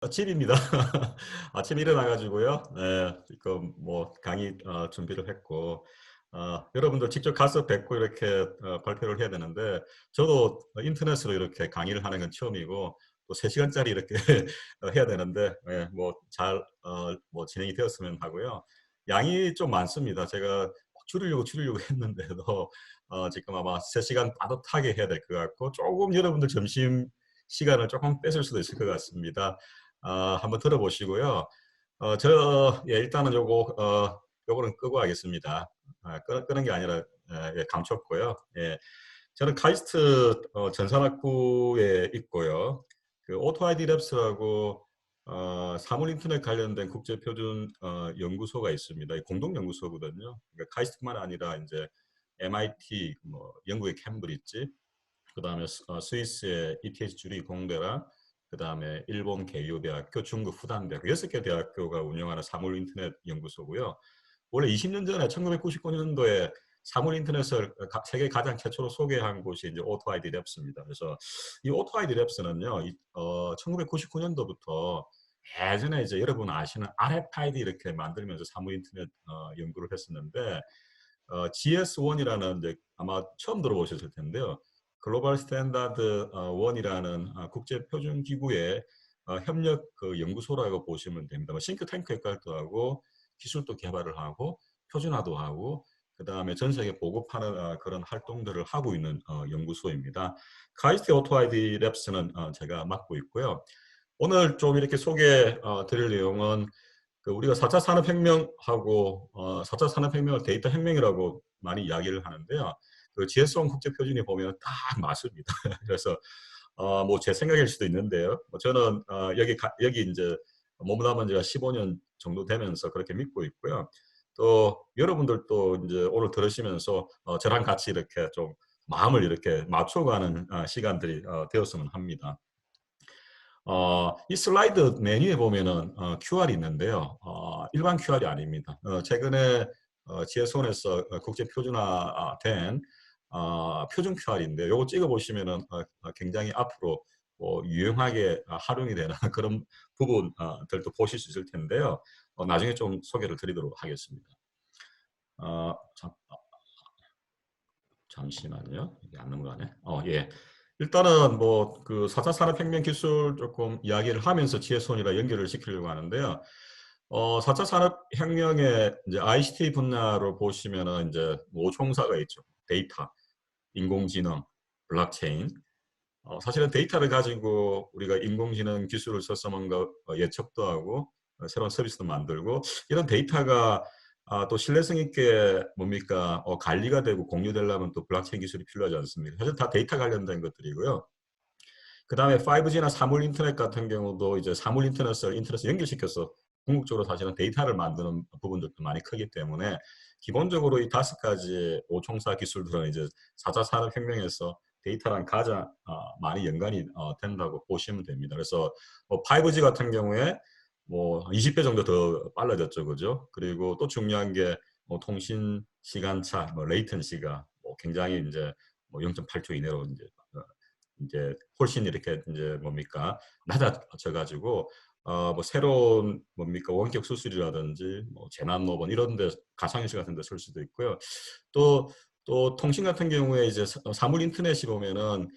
아침입니다. 아침 일어나 가지고요. 네, 지금 뭐 강의 준비를 했고 여러분들 직접 가서 뵙고 이렇게 발표를 해야 되는데 저도 인터넷으로 이렇게 강의를 하는 건 처음이고 또 3시간짜리 이렇게 해야 되는데 뭐 잘 뭐 진행이 되었으면 하고요. 양이 좀 많습니다. 제가 줄이려고 했는데도 지금 아마 3시간 빠듯하게 해야 될 것 같고 조금 여러분들 점심 시간을 조금 뺏을 수도 있을 것 같습니다. 한번 들어보시고요. 예, 일단은 요거는 끄고 하겠습니다. 끄는 게 아니라 예, 감췄고요. 예, 저는 카이스트 전산학부에 있고요. 그 오토 아이디 랩스라고 사물 인터넷 관련된 국제 표준 연구소가 있습니다. 공동 연구소거든요. 그러니까 카이스트만 아니라 이제 MIT, 뭐 영국의 캠브리지, 그다음에 스위스의 ETH 주리 공대랑 그다음에 일본 개요 대학교, 중국 후단 대학교 6개 대학교가 운영하는 사물 인터넷 연구소고요. 원래 20년 전에 1999년도에 사물 인터넷을 세계 가장 최초로 소개한 곳이 이제 오토 아이디 랩스입니다. 그래서 이 오토 아이디 랩스는요, 1999년도부터 예전에 이제 여러분 아시는 RFID 이렇게 만들면서 사물 인터넷 연구를 했었는데 GS1이라는 이제 아마 처음 들어보셨을 텐데요. 글로벌 스탠다드 원이라는 국제 표준 기구의 협력 그 연구소라고 보시면 됩니다. 뭐 싱크탱크 역할도 하고 기술도 개발을 하고 표준화도 하고 그다음에 전 세계 보급하는 그런 활동들을 하고 있는 연구소입니다. 카이스트 오토 아이디 랩스는 제가 맡고 있고요. 오늘 좀 이렇게 드릴 내용은 그 우리가 4차 산업혁명하고 4차 산업혁명을 데이터 혁명이라고 많이 이야기를 하는데요. 그 GS1 국제표준이 보면 딱 맞습니다. 그래서 뭐 제 생각일 수도 있는데요. 뭐 저는 여기 이제 머무다만 제가 15년 정도 되면서 그렇게 믿고 있고요. 또 여러분들도 이제 오늘 들으시면서 저랑 같이 이렇게 좀 마음을 이렇게 맞춰가는 시간들이 되었으면 합니다. 이 슬라이드 메뉴에 보면은 QR이 있는데요. 일반 QR이 아닙니다. 최근에 GS1에서 국제 표준화된 표준 QR인데 요거 찍어 보시면은 굉장히 앞으로 유용하게 활용이 되는 그런 부분들도 보실 수 있을 텐데요. 나중에 좀 소개를 드리도록 하겠습니다. 어, 잠, 잠시만요. 이게 안 넘어가네. 예. 일단은 뭐 그 4차 산업혁명 기술 조금 이야기를 하면서 지혜손이랑 연결을 시키려고 하는데요. 4차 산업혁명의 이제 ICT 분야로 보시면은 이제 5총사가 있죠. 데이터, 인공지능, 블록체인. 사실은 데이터를 가지고 우리가 인공지능 기술을 써서 뭔가 예측도 하고 새로운 서비스도 만들고 이런 데이터가 또 신뢰성 있게 뭡니까 관리가 되고 공유되려면 또 블록체인 기술이 필요하지 않습니까? 사실 다 데이터 관련된 것들이고요. 그 다음에 5G나 사물 인터넷 같은 경우도 이제 사물 인터넷을 연결시켜서 궁극적으로 사실은 데이터를 만드는 부분들도 많이 크기 때문에 기본적으로 이 5가지 오총사 기술들은 이제 4차 산업혁명에서 데이터랑 가장 많이 연관이 된다고 보시면 됩니다. 그래서 뭐 5G 같은 경우에 뭐 20배 정도 더 빨라졌죠, 그죠? 그리고 또 중요한 게 뭐 통신 시간차, 뭐 레이턴시가 뭐 굉장히 이제 뭐 0.8초 이내로 이제 훨씬 이렇게 이제 뭡니까 낮아져 가지고 뭐 새로운 뭡니까 원격 수술이라든지 뭐 재난 노번 이런 데 가상현실 같은 데 쓸 수도 있고요. 또 통신 같은 경우에 이제 사물 인터넷이 보면은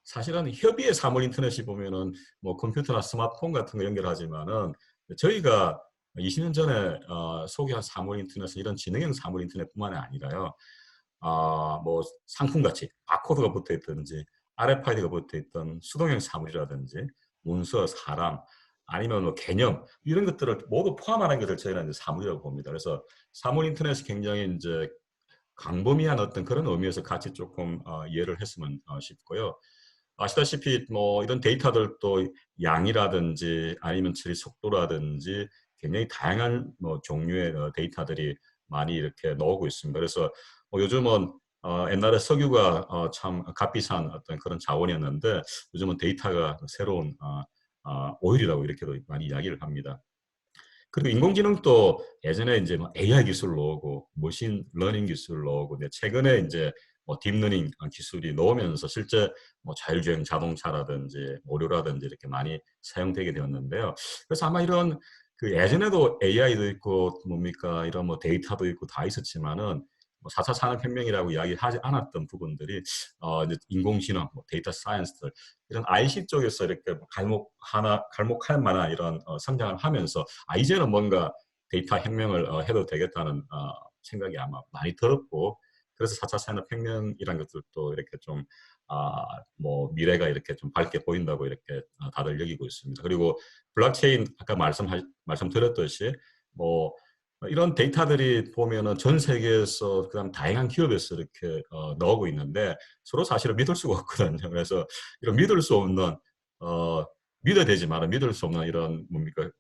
사실은 협의의 사물 인터넷이 보면은 뭐 컴퓨터나 스마트폰 같은 거 연결하지만은 저희가 20년 전에 소개한 사물 인터넷은 이런 지능형 사물 인터넷뿐만이 아니라요. 뭐 상품같이 바코드가 붙어 있든지 RFID가 붙어 있던 수동형 사물이라든지 문서, 사람 아니면 뭐 개념 이런 것들을 모두 포함하는 것을 저희는 이제 사물이라고 봅니다. 그래서 사물 인터넷이 굉장히 이제 광범위한 어떤 그런 의미에서 같이 조금 이해를 했으면 싶고요. 아시다시피 뭐 이런 데이터들도 양이라든지 아니면 처리 속도라든지 굉장히 다양한 뭐 종류의 데이터들이 많이 이렇게 나오고 있습니다. 그래서 뭐 요즘은 옛날에 석유가 참 값비싼 어떤 그런 자원이었는데 요즘은 데이터가 새로운 오일이라고 이렇게도 많이 이야기를 합니다. 그리고 인공지능도 예전에 이제 뭐 AI 기술 나오고 머신 러닝 기술 나오고 최근에 이제 뭐 딥러닝 기술이 나오면서 실제 뭐 자율주행 자동차라든지 오류라든지 이렇게 많이 사용되게 되었는데요. 그래서 아마 이런 그 예전에도 AI도 있고 뭡니까 이런 뭐 데이터도 있고 다 있었지만은 뭐 4차 산업혁명이라고 이야기하지 않았던 부분들이 이제 인공지능, 뭐 데이터 사이언스들 이런 IC 쪽에서 이렇게 뭐 갈목할 만한 이런 성장을 하면서 이제는 뭔가 데이터 혁명을 해도 되겠다는 생각이 아마 많이 들었고 그래서 4차 산업혁명이라는 것들도 이렇게 좀 뭐 미래가 이렇게 좀 밝게 보인다고 이렇게 다들 여기고 있습니다. 그리고 블록체인 아까 말씀드렸듯이 뭐 이런 데이터들이 보면은 전 세계에서 그다음 다양한 기업에서 이렇게 나오고 있는데 서로 사실은 믿을 수가 없거든요. 그래서 이런 믿을 수 없는 어, 믿어야 되지만 믿을 수 없는 이런 뭡니까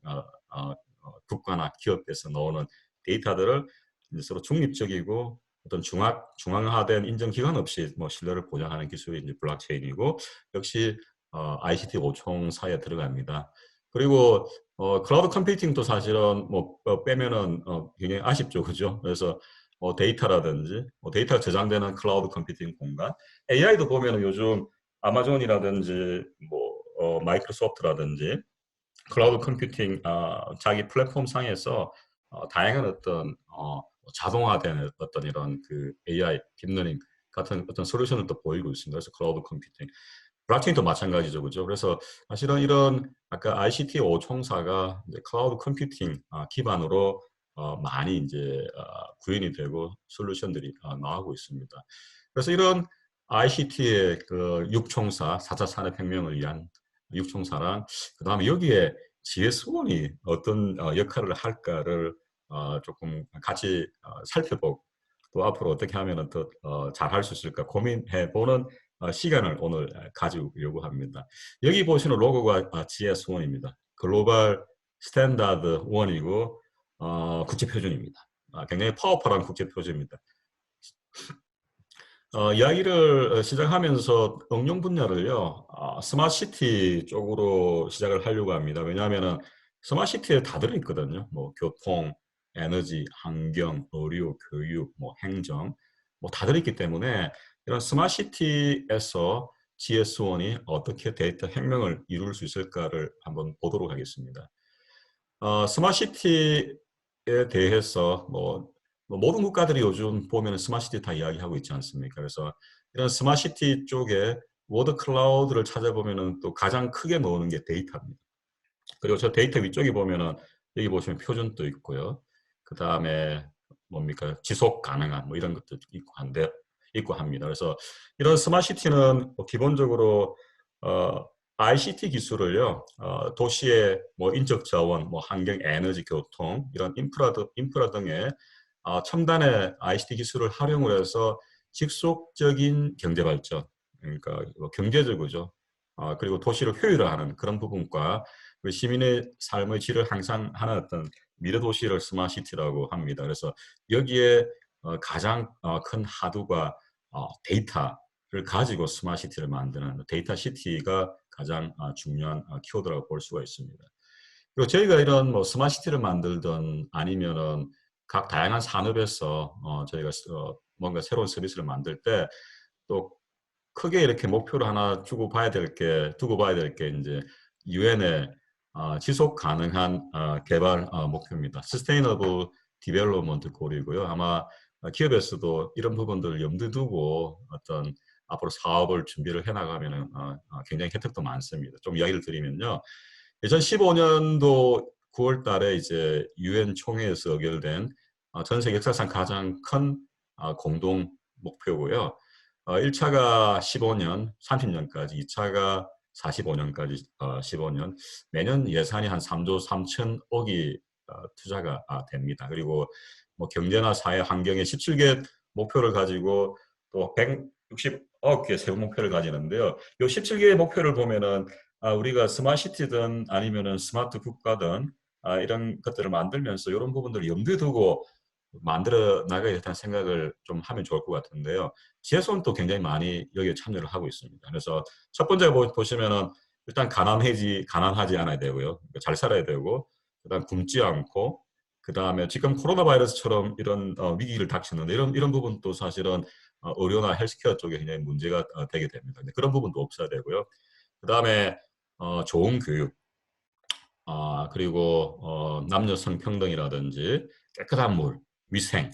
국가나 기업에서 나오는 데이터들을 이제 서로 중립적이고 어떤 중앙화된 인정기관 없이 뭐 신뢰를 보장하는 기술이 이제 블록체인이고 역시 ICT 5총사에 들어갑니다. 그리고 클라우드 컴퓨팅도 사실은 뭐 빼면은 굉장히 아쉽죠, 그죠? 그래서 데이터라든지 데이터가 저장되는 클라우드 컴퓨팅 공간, AI도 보면은 요즘 아마존이라든지 뭐 마이크로소프트라든지 클라우드 컴퓨팅 자기 플랫폼 상에서 다양한 어떤 자동화된 어떤 이런 그 AI 딥러닝 같은 어떤 솔루션을 또 보이고 있습니다. 그래서 클라우드 컴퓨팅, 블록체인도 마찬가지죠, 그죠? 그래서 사실은 이런 아까 ICT 5총사가 이제 클라우드 컴퓨팅 기반으로 많이 이제 구현이 되고 솔루션들이 나오고 있습니다. 그래서 이런 ICT의 그 6총사, 4차 산업혁명을 위한 6총사랑 그다음에 여기에 GS1이 어떤 역할을 할까를 조금 같이 살펴보고 또 앞으로 어떻게 하면 더 잘할 수 있을까 고민해보는 시간을 오늘 가지려고 합니다. 여기 보시는 로고가 GS1입니다. 글로벌 스탠다드 1이고 국제표준입니다. 굉장히 파워풀한 국제표준입니다. 이야기를 시작하면서 응용 분야를요, 스마트시티 쪽으로 시작을 하려고 합니다. 왜냐하면 스마트시티에 다 들어있거든요. 뭐 교통, 에너지, 환경, 의료, 교육, 뭐 행정, 뭐 다 들어있기 때문에 이런 스마트시티에서 GS1이 어떻게 데이터 혁명을 이룰 수 있을까를 한번 보도록 하겠습니다. 스마트시티에 대해서 뭐 모든 국가들이 요즘 보면 스마트시티 다 이야기하고 있지 않습니까? 그래서 이런 스마트시티 쪽에 워드 클라우드를 찾아보면은 또 가장 크게 나오는 게 데이터입니다. 그리고 저 데이터 위쪽에 보면은 여기 보시면 표준도 있고요. 그 다음에 뭡니까 지속 가능한 뭐 이런 것도 있고 합니다. 그래서 이런 스마트시티는 뭐 기본적으로 ICT 기술을요 도시의 뭐 인적 자원, 뭐 환경, 에너지, 교통 이런 인프라 등의 첨단의 ICT 기술을 활용을 해서 직속적인 경제 발전, 그러니까 뭐 경제적이죠. 그리고 도시를 효율화하는 그런 부분과 시민의 삶의 질을 향상하는 어떤 미래 도시를 스마트시티라고 합니다. 그래서 여기에 가장 큰 하도가 데이터를 가지고 스마트시티를 만드는 데이터 시티가 가장 중요한 키워드라고 볼 수가 있습니다. 그리고 저희가 이런 뭐 스마트시티를 만들든 아니면은 각 다양한 산업에서 저희가 뭔가 새로운 서비스를 만들 때 또 크게 이렇게 목표를 하나 두고 봐야 될 게 이제 유엔의 지속 가능한 개발 목표입니다. Sustainable Development Goal이고요. 아마 기업에서도 이런 부분들을 염두에 두고 어떤 앞으로 사업을 준비를 해나가면 굉장히 혜택도 많습니다. 좀 이야기를 드리면요. 2015년도 9월 달에 이제 유엔 총회에서 의결된 전 세계 역사상 가장 큰 공동 목표고요. 1차가 15년, 30년까지, 2차가 45년까지 15년, 매년 예산이 한 3조 3천억이 투자가 됩니다. 그리고 뭐 경제나 사회 환경에 17개 목표를 가지고 또 169개 세부 목표를 가지는데요. 이 17개의 목표를 보면은 우리가 스마트시티든 아니면은 스마트 국가든 이런 것들을 만들면서 이런 부분들을 염두에 두고 만들어 나가야 된다는 생각을 좀 하면 좋을 것 같은데요. 지혜손도 굉장히 많이 여기에 참여를 하고 있습니다. 그래서 첫 번째 보시면은 일단 가난하지 않아야 되고요. 잘 살아야 되고, 그다음 굶지 않고, 그다음에 지금 코로나 바이러스처럼 이런 위기를 닥치는 이런 부분도 사실은 의료나 헬스케어 쪽에 굉장히 문제가 되게 됩니다. 근데 그런 부분도 없어야 되고요. 그다음에 좋은 교육, 그리고 남녀 성평등이라든지 깨끗한 물, 위생,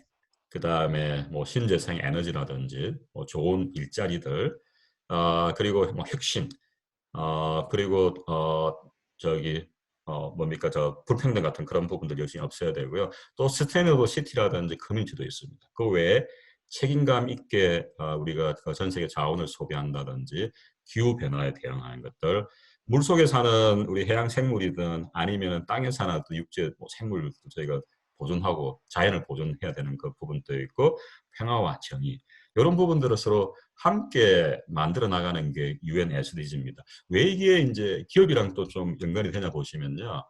그다음에 뭐 신재생 에너지라든지 뭐 좋은 일자리들, 그리고 뭐 혁신, 그리고 저기 뭡니까 저 불평등 같은 그런 부분들 열심히 없애야 되고요. 또 스테이너블 시티라든지 커뮤니티도 있습니다. 그 외에 책임감 있게 우리가 그전 세계 자원을 소비한다든지 기후 변화에 대응하는 것들, 물속에 사는 우리 해양 생물이든 아니면 땅에 사는 또 육지 뭐 생물도 저희가 보존하고 자연을 보존해야 되는 그 부분도 있고 평화와 정의 이런 부분들을 서로 함께 만들어 나가는 게 UN SDG입니다. 왜 이게 이제 기업이랑 또 좀 연관이 되냐 보시면요.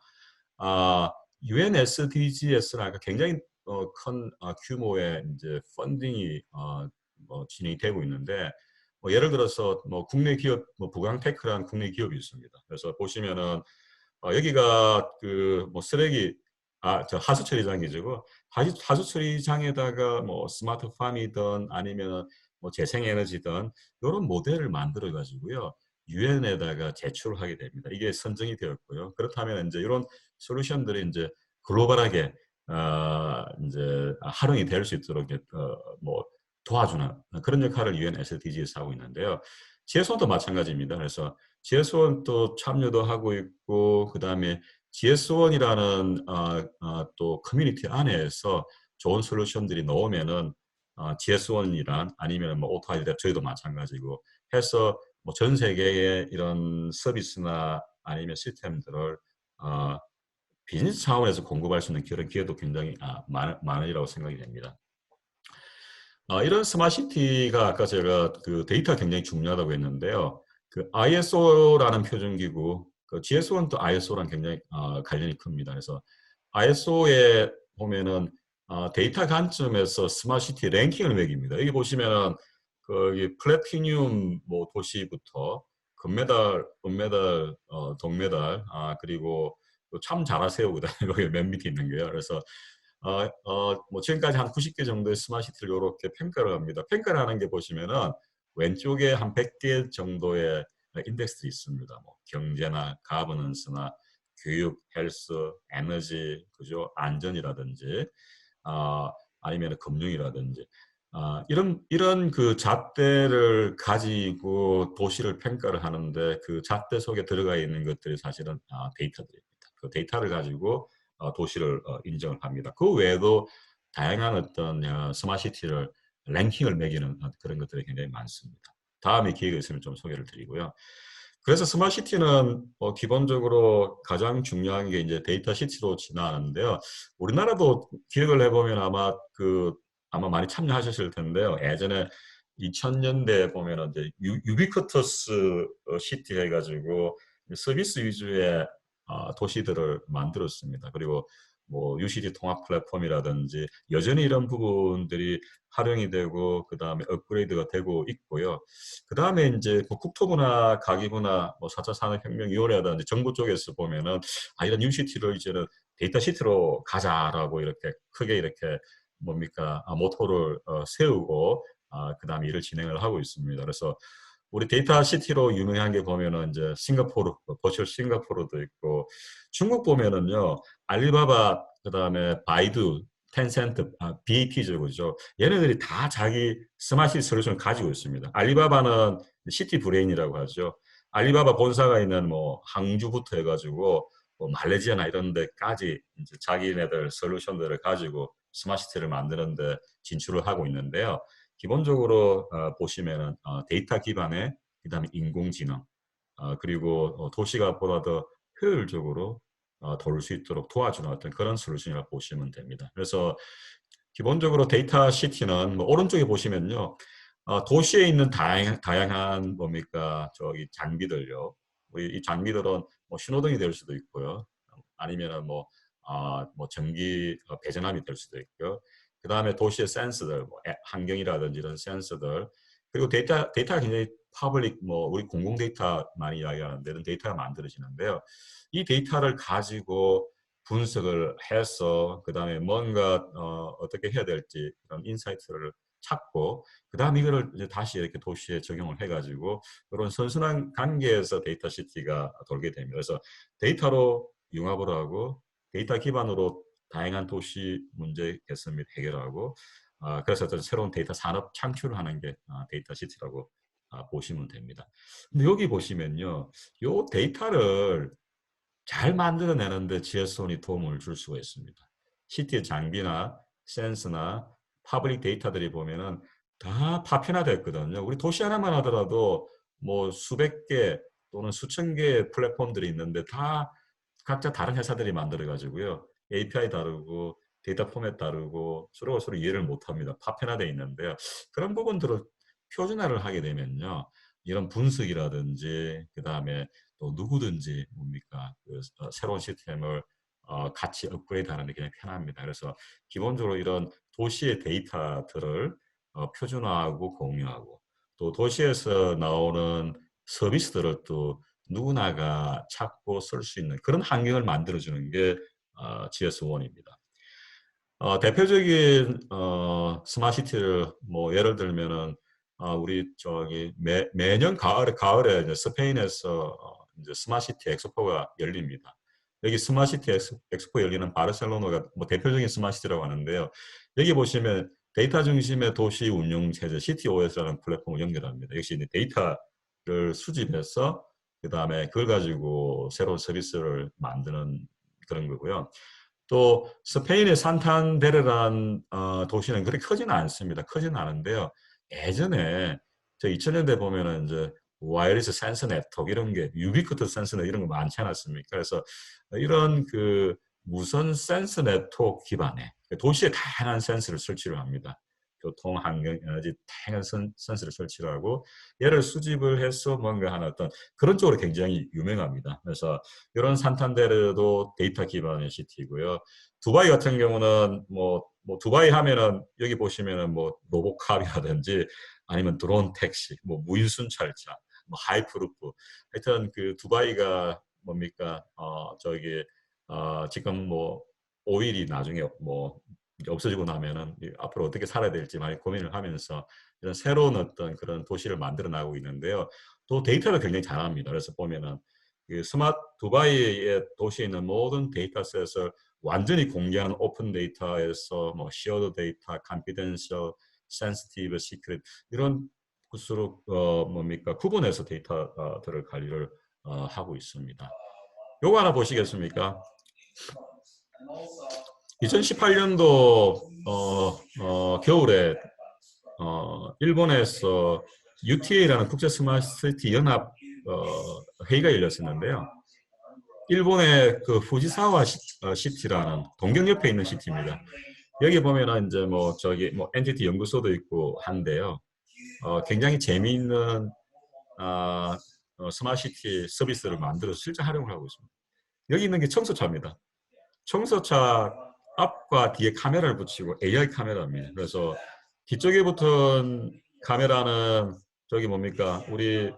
UN SDGs가 굉장히 큰 규모의 이제 펀딩이 뭐 진행이 되고 있는데 뭐 예를 들어서 뭐 국내 기업 뭐 부강테크라는 국내 기업이 있습니다. 그래서 보시면은 여기가 그 뭐 쓰레기 저 하수 처리장이죠. 하수 처리장에다가 뭐 스마트팜이든 아니면 뭐 재생에너지든 이런 모델을 만들어 가지고요. 유엔에다가 제출을 하게 됩니다. 이게 선정이 되었고요. 그렇다면 이제 이런 솔루션들이 이제 글로벌하게 이제 활용이 될 수 있도록 뭐 도와주는 그런 역할을 UN SDG에서 하고 있는데요. GS1도 마찬가지입니다. 그래서 GS1도 참여도 하고 있고 그다음에 GS1이라는 또 커뮤니티 안에서 좋은 솔루션들이 나오면은 GS1이란 아니면 뭐 오토아이드 저희도 마찬가지고 해서 뭐 전 세계의 이런 서비스나 아니면 시스템들을 어, 비즈니스 차원에서 공급할 수 있는 그런 기회도 굉장히 많으리라고 생각이 됩니다. 이런 스마트시티가 아까 제가 그 데이터가 굉장히 중요하다고 했는데요. 그 ISO라는 표준기구, 그 GS1도 ISO랑 굉장히 관련이 큽니다. 그래서 ISO에 보면은 데이터 관점에서 스마트시티 랭킹을 매깁니다. 여기 보시면은 그 플래티늄 뭐 도시부터 금메달, 은메달, 동메달, 그리고 참 잘하세요. 그다음에 거기 맨 밑에 있는 게요. 그래서 뭐 지금까지 한 90개 정도의 스마트시티를 이렇게 평가를 합니다. 평가를 하는 게 보시면은 왼쪽에 한 100개 정도의 인덱스들이 있습니다. 뭐 경제나 가버넌스나 교육, 헬스, 에너지, 그죠? 안전이라든지, 아니면 금융이라든지, 이런 그 잣대를 가지고 도시를 평가를 하는데 그 잣대 속에 들어가 있는 것들이 사실은 데이터들입니다. 그 데이터를 가지고 도시를 인정을 합니다. 그 외에도 다양한 어떤 스마트시티를 랭킹을 매기는 그런 것들이 굉장히 많습니다. 다음에 기회가 있으면 좀 소개를 드리고요. 그래서 스마트시티는 기본적으로 가장 중요한 게 이제 데이터 시티로 지나는데요. 우리나라도 기억을 해보면 아마 많이 참여하셨을 텐데요. 예전에 2000년대 보면은 이제 유비쿼터스 시티 해가지고 서비스 위주의 도시들을 만들었습니다. 그리고 뭐 UCD 통합 플랫폼이라든지 여전히 이런 부분들이 활용이 되고 그다음에 업그레이드가 되고 있고요. 그다음에 이제 뭐 국토부나 가기부나 뭐 4차 산업혁명위원회라든지 정부 쪽에서 보면은 이런 UCT를 이제는 데이터 시티로 가자라고 이렇게 크게 이렇게 뭡니까 모토를 세우고 그다음에 일을 진행을 하고 있습니다. 그래서 우리 데이터 시티로 유명한 게 보면은 이제 싱가포르, 버추얼 싱가포르도 있고 중국 보면은요 알리바바 그다음에 바이두, 텐센트, BAT죠, 그죠? 얘네들이 다 자기 스마트 솔루션을 가지고 있습니다. 알리바바는 시티 브레인이라고 하죠. 알리바바 본사가 있는 뭐 항주부터 해가지고 뭐 말레이시아나 이런 데까지 이제 자기네들 솔루션들을 가지고 스마트시티를 만드는데 진출을 하고 있는데요. 기본적으로 보시면은 데이터 기반의 그다음에 인공지능 그리고 도시가 보다 더 효율적으로 돌 수 있도록 도와주는 어떤 그런 솔루션이라고 보시면 됩니다. 그래서 기본적으로 데이터 시티는 뭐 오른쪽에 보시면요. 도시에 있는 다양한 뭡니까 저기 장비들요. 이 장비들은 뭐 신호등이 될 수도 있고요. 아니면은 뭐 전기 배전압이 될 수도 있고요. 그 다음에 도시의 센서들, 뭐 환경이라든지 이런 센서들, 그리고 데이터가 굉장히 퍼블릭, 뭐 우리 공공 데이터 많이 이야기하는데 이런 데이터가 만들어지는데요. 이 데이터를 가지고 분석을 해서 그 다음에 뭔가 어떻게 해야 될지 그런 인사이트를 찾고 그 다음 이거를 이제 다시 이렇게 도시에 적용을 해가지고 이런 선순환 관계에서 데이터 시티가 돌게 됩니다. 그래서 데이터로 융합을 하고 데이터 기반으로 다양한 도시 문제 개선 및 해결하고 그래서 새로운 데이터 산업 창출을 하는 게 데이터 시티라고 보시면 됩니다. 근데 여기 보시면요, 요 데이터를 잘 만들어내는데 GS원이 도움을 줄 수가 있습니다. 시티의 장비나 센스나 퍼블릭 데이터들이 보면은 다 파편화됐거든요. 우리 도시 하나만 하더라도 뭐 수백 개 또는 수천 개의 플랫폼들이 있는데 다 각자 다른 회사들이 만들어 가지고요. API 다르고 데이터 포맷 다르고 서로 이해를 못합니다. 파편화되어 있는데요. 그런 부분들을 표준화를 하게 되면요. 이런 분석이라든지 그다음에 또 누구든지 뭡니까 새로운 시스템을 같이 업그레이드하는 데 굉장히 편합니다. 그래서 기본적으로 이런 도시의 데이터들을 표준화하고 공유하고 또 도시에서 나오는 서비스들을 또 누구나가 찾고 쓸 수 있는 그런 환경을 만들어주는 게 GS1입니다. 대표적인 스마트시티를 뭐 예를 들면은 우리 저기 매년 가을에 이제 스페인에서 이제 스마트시티 엑스포가 열립니다. 여기 스마트시티 엑스포 열리는 바르셀로나가 뭐 대표적인 스마트시티라고 하는데요. 여기 보시면 데이터 중심의 도시 운영 체제 CTOS라는 플랫폼을 연결합니다. 역시 이제 데이터를 수집해서 그 다음에 그걸 가지고 새로운 서비스를 만드는 그런 거고요. 또 스페인의 산탄데르라는 도시는 그렇게 크지는 않습니다. 크지는 않은데요. 예전에 저 2000년대 보면은 이제 와이어리스 센서 네트워크 이런 게 유비쿼터스 센서 이런 거 많지 않았습니까? 그래서 이런 그 무선 센서 네트워크 기반의 도시에 다양한 센서를 설치를 합니다. 교통, 환경, 에너지 다양한 센서를 설치를 하고 얘를 수집을 해서 뭔가 하는 어떤 그런 쪽으로 굉장히 유명합니다. 그래서 이런 산탄데르도 데이터 기반의 시티고요. 두바이 같은 경우는 뭐 두바이 하면은 여기 보시면은 뭐 로보캅이라든지 아니면 드론 택시, 뭐 무인순찰차, 뭐 하이프루프, 하여튼 그 두바이가 뭡니까 저기 지금 뭐 오일이 나중에 뭐 없어지고 나면은 앞으로 어떻게 살아야 될지 많이 고민을 하면서 이런 새로운 어떤 그런 도시를 만들어 나가고 있는데요. 또 데이터를 굉장히 잘합니다. 그래서 보면은 그 스마트 두바이의 도시에 있는 모든 데이터셋을 완전히 공개한 오픈 데이터에서 뭐 시어드 데이터, 컨피덴셜, 센시티브, 시크릿 이런 것으로 뭡니까 구분해서 데이터들을 관리를 하고 있습니다. 요거 하나 보시겠습니까? 2018년도 겨울에 일본에서 UTA라는 국제 스마트 시티 연합 회의가 열렸었는데요. 일본의 그 후지사와 시티라는 동경 옆에 있는 시티입니다. 여기 보면은 이제 뭐 저기 뭐 NTT 연구소도 있고 한데요. 굉장히 재미있는 스마트 시티 서비스를 만들어서 실제 활용을 하고 있습니다. 여기 있는 게 청소차입니다. 청소차 앞과 뒤에 카메라를 붙이고 AI 카메라입니다. 그래서 뒤쪽에 붙은 카메라는 저기 뭡니까 우리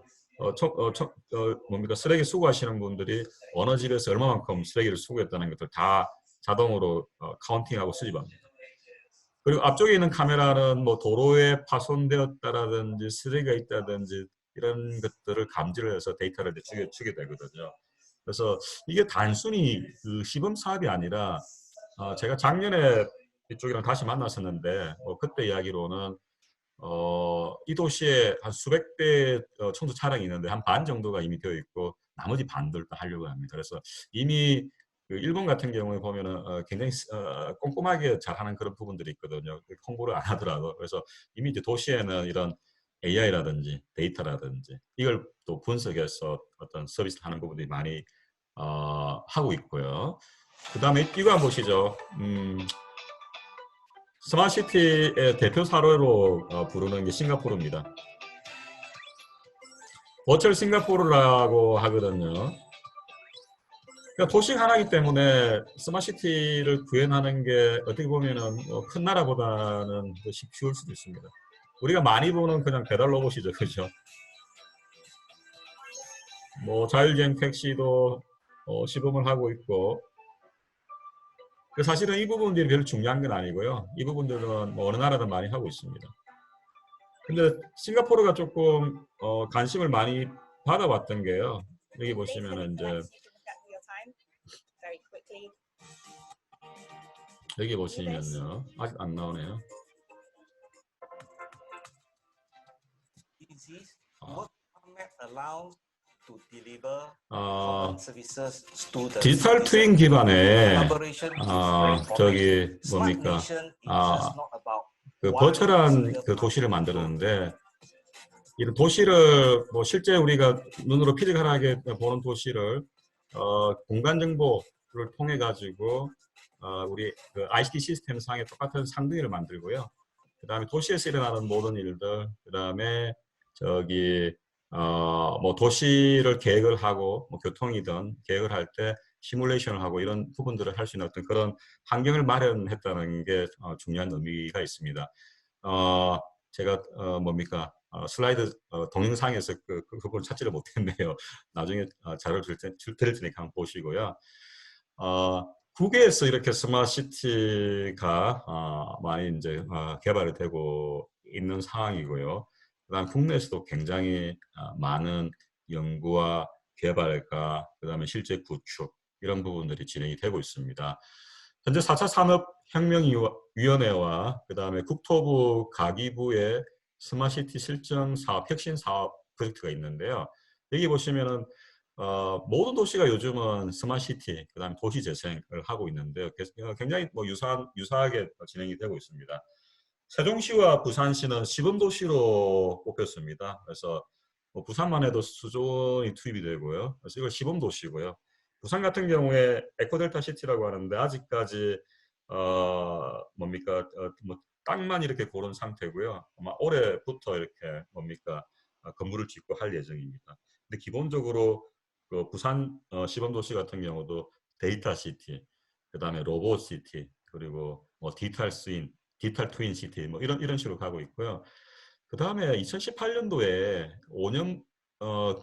뭡니까 쓰레기 수거하시는 분들이 어느 집에서 얼마만큼 쓰레기를 수거했다는 것들 다 자동으로 카운팅하고 수집합니다. 그리고 앞쪽에 있는 카메라는 뭐 도로에 파손되었다라든지 쓰레기가 있다든지 이런 것들을 감지를 해서 데이터를 주게 되거든요. 그래서 이게 단순히 그 시범 사업이 아니라 제가 작년에 이쪽이랑 다시 만났었는데 그때 이야기로는 이 도시에 한 수백 대 청소 차량이 있는데 한 반 정도가 이미 되어 있고 나머지 반들 다 하려고 합니다. 그래서 이미 그 일본 같은 경우에 보면은 굉장히 꼼꼼하게 잘하는 그런 부분들이 있거든요. 홍보를 안 하더라도 그래서 이미 이제 도시에는 이런 AI라든지 데이터라든지 이걸 또 분석해서 어떤 서비스를 하는 부분들이 많이 하고 있고요. 그 다음에 이거 한번 보시죠. 스마트시티의 대표 사례로 부르는 게 싱가포르입니다. 버추얼 싱가포르라고 하거든요. 그러니까 도시 하나이기 때문에 스마트시티를 구현하는 게 어떻게 보면은 큰 나라보다는 더 쉬울 수도 있습니다. 우리가 많이 보는 그냥 배달 로봇이죠, 그죠? 뭐 자율주행 택시도 시범을 하고 있고 사실은 이 부분들이 별로 중요한 건 아니고요. 이 부분들은 뭐 어느 나라든 많이 하고 있습니다. 근데 싱가포르가 조금 관심을 많이 받아왔던 게요. 여기 보시면은 이제 여기 보시면요. 아직 안 나오네요. 디지털 트윈 기반의 저기 뭡니까 그 버추얼한 그 도시를 만드는데 이런 도시를 뭐 실제 우리가 눈으로 피지컬하게 보는 도시를 공간 정보를 통해 가지고 우리 그 ICT 시스템 상에 똑같은 상등이를 만들고요. 그 다음에 도시에서 일어나는 모든 일들, 그 다음에 저기 뭐 도시를 계획을 하고 뭐 교통이든 계획을 할 때 시뮬레이션을 하고 이런 부분들을 할 수 있는 어떤 그런 환경을 마련했다는 게 중요한 의미가 있습니다. 제가 뭡니까 슬라이드 동영상에서 그걸 찾지를 못했네요. 나중에 자료를 드릴 테니까 한번 보시고요. 국외에서 이렇게 스마트 시티가 많이 이제 개발이 되고 있는 상황이고요. 그다음 국내에서도 굉장히 많은 연구와 개발과 그다음에 실제 구축 이런 부분들이 진행이 되고 있습니다. 현재 4차 산업혁명위원회와 그다음에 국토부 가기부의 스마트시티 실증 사업, 혁신 사업 프로젝트가 있는데요. 여기 보시면은 모든 도시가 요즘은 스마트시티, 그다음에 도시 재생을 하고 있는데요. 굉장히 뭐 유사하게 진행이 되고 있습니다. 세종시와 부산시는 시범도시로 뽑혔습니다. 그래서 뭐 부산만 해도 수조 원이 투입이 되고요. 그래서 이걸 시범도시고요. 부산 같은 경우에 에코델타 시티라고 하는데 아직까지 뭡니까 뭐 땅만 이렇게 고른 상태고요. 아마 올해부터 이렇게 뭡니까 건물을 짓고 할 예정입니다. 근데 기본적으로 그 부산 시범도시 같은 경우도 데이터 시티, 그다음에 로봇 시티, 그리고 뭐 디지털 트윈 시티 뭐 이런 식으로 가고 있고요. 그다음에 2018년도에 5년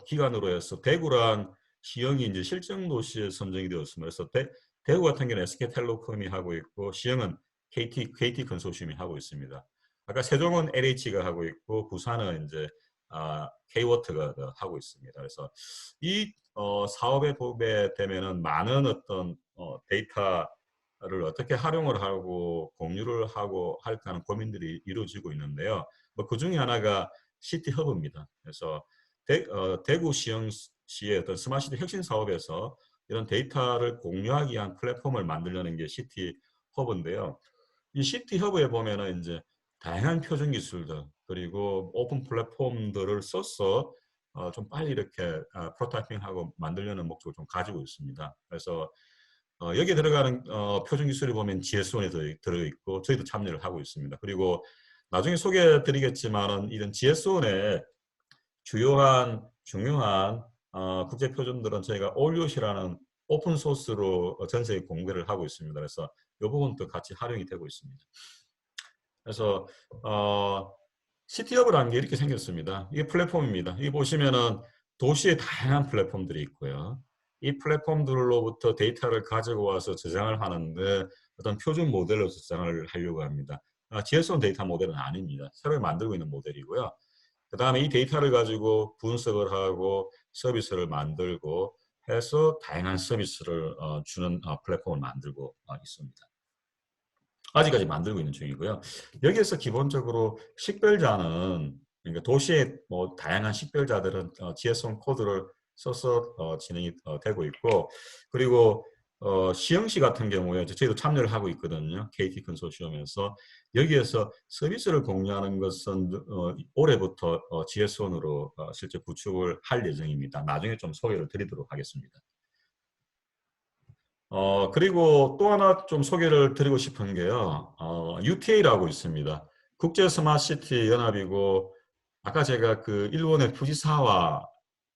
기간으로 해서 대구랑 시흥이 이제 실증 도시에 선정이 되었습니다. 그래서 대구 같은 경우는 SK텔레콤이 하고 있고 시흥은 KT 컨소시엄이 하고 있습니다. 아까 세종은 LH가 하고 있고 부산은 이제 K워터가 하고 있습니다. 그래서 이 사업에 보게 되면은 많은 어떤 데이터를 어떻게 활용을 하고 공유를 하고 할까 하는 고민들이 이루어지고 있는데요. 뭐 그 중에 하나가 시티 허브입니다. 그래서 대구 시흥시의 어떤 스마트시티 혁신 사업에서 이런 데이터를 공유하기 위한 플랫폼을 만들려는 게 시티 허브인데요. 이 시티 허브에 보면은 이제 다양한 표준 기술들 그리고 오픈 플랫폼들을 써서 좀 빨리 이렇게 프로타이핑하고 만들려는 목적을 좀 가지고 있습니다. 그래서 여기에 들어가는 표준 기술이 보면 GS1에 들어있고 저희도 참여를 하고 있습니다. 그리고 나중에 소개해드리겠지만은 이런 GS1의 주요한 중요한 국제 표준들은 저희가 올리옷이라는 오픈 소스로 전 세계 공개를 하고 있습니다. 그래서 이 부분도 같이 활용이 되고 있습니다. 그래서 시티허브라는 게 이렇게 생겼습니다. 이게 플랫폼입니다. 여기 보시면은 도시에 다양한 플랫폼들이 있고요. 이 플랫폼들로부터 데이터를 가지고 와서 저장을 하는데 어떤 표준 모델로 저장을 하려고 합니다. GS1 데이터 모델은 아닙니다. 새로 만들고 있는 모델이고요. 그 다음에 이 데이터를 가지고 분석을 하고 서비스를 만들고 해서 다양한 서비스를 주는 플랫폼을 만들고 있습니다. 아직까지 만들고 있는 중이고요. 여기에서 기본적으로 식별자는 그러니까 도시의 뭐 다양한 식별자들은 GS1 코드를 써서 진행이 되고 있고 그리고 시흥시 같은 경우에 저희도 참여를 하고 있거든요. KT 컨소시엄에서 여기에서 서비스를 공유하는 것은 올해부터 GS1으로 실제 구축을 할 예정입니다. 나중에 좀 소개를 드리도록 하겠습니다. 그리고 또 하나 좀 소개를 드리고 싶은 게요. UTA라고 있습니다. 국제 스마트 시티 연합이고 아까 제가 그 일본의 fujisawa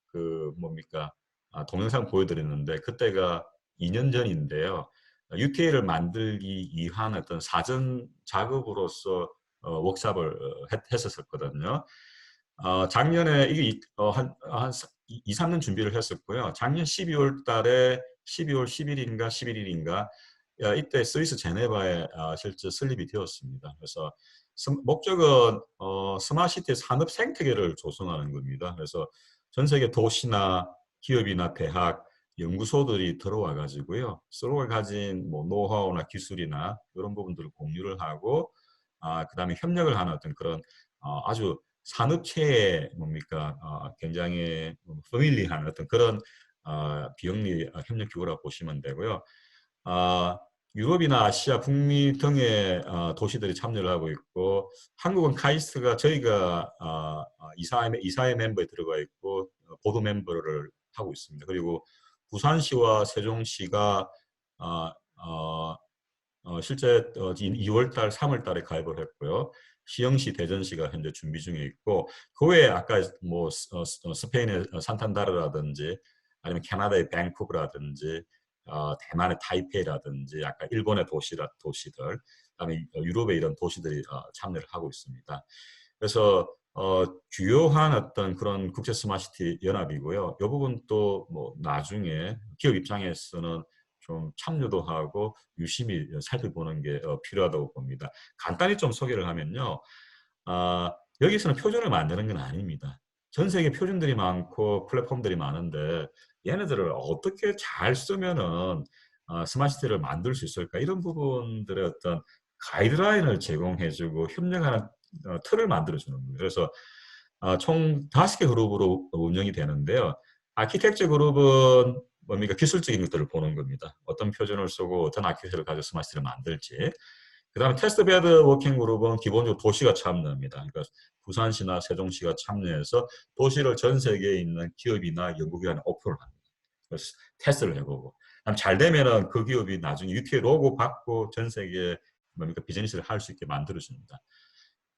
그 뭡니까 동영상 보여드렸는데 그때가 2년 전인데요. UTA를 만들기 위한 어떤 사전 작업으로서 워크숍을 했었거든요. 작년에 이게 한 2, 3년 준비를 했었고요. 작년 12월 달에 12월 10일인가 11일인가 이때 스위스 제네바에 실제 설립이 되었습니다. 그래서 목적은 스마트시티 산업 생태계를 조성하는 겁니다. 그래서 전 세계 도시나 기업이나 대학, 연구소들이 들어와 가지고요. 서로가 가진 뭐 노하우나 기술이나 이런 부분들을 공유를 하고 그다음에 협력을 하는 어떤 그런 아주 산업체의 뭡니까 굉장히 패밀리한 어떤 그런 비영리 협력 기구라고 보시면 되고요. 아, 유럽이나 아시아, 북미 등의 도시들이 참여를 하고 있고 한국은 카이스트가 저희가 이사회 멤버에 들어가 있고 보도 멤버를 하고 있습니다. 그리고 부산시와 세종시가 어, 어, 실제 2월 달, 3월 달에 가입을 했고요. 시흥시, 대전시가 현재 준비 중에 있고 그 외에 아까 뭐 스페인의 산탄다르라든지 아니면 캐나다의 밴쿠버라든지 대만의 타이페이라든지 아까 일본의 도시들 그다음에 유럽의 이런 도시들이 참여를 하고 있습니다. 그래서 주요한 어떤 그런 국제 스마트시티 연합이고요. 이 부분 또 뭐 나중에 기업 입장에서는 좀 참여도 하고 유심히 살펴보는 게 필요하다고 봅니다. 간단히 좀 소개를 하면요. 여기서는 표준을 만드는 건 아닙니다. 전 세계 표준들이 많고 플랫폼들이 많은데 얘네들을 어떻게 잘 쓰면은 스마트시티를 만들 수 있을까 이런 부분들의 어떤 가이드라인을 제공해주고 협력하는 틀을 만들어주는 거예요. 그래서 총 5개 그룹으로 운영이 되는데요. 아키텍처 그룹은 뭡니까? 기술적인 것들을 보는 겁니다. 어떤 표준을 쓰고 어떤 아키텍처를 가지고 스마트시티를 만들지. 그다음에 테스트베드 워킹 그룹은 기본적으로 도시가 참여합니다. 그러니까 부산시나 세종시가 참여해서 도시를 전 세계에 있는 기업이나 연구기관에 오픈을 합니다. 그래서 테스트를 해보고 잘 되면은 그 기업이 나중에 UK 로고 받고 전 세계에 뭡니까 비즈니스를 할 수 있게 만들어줍니다.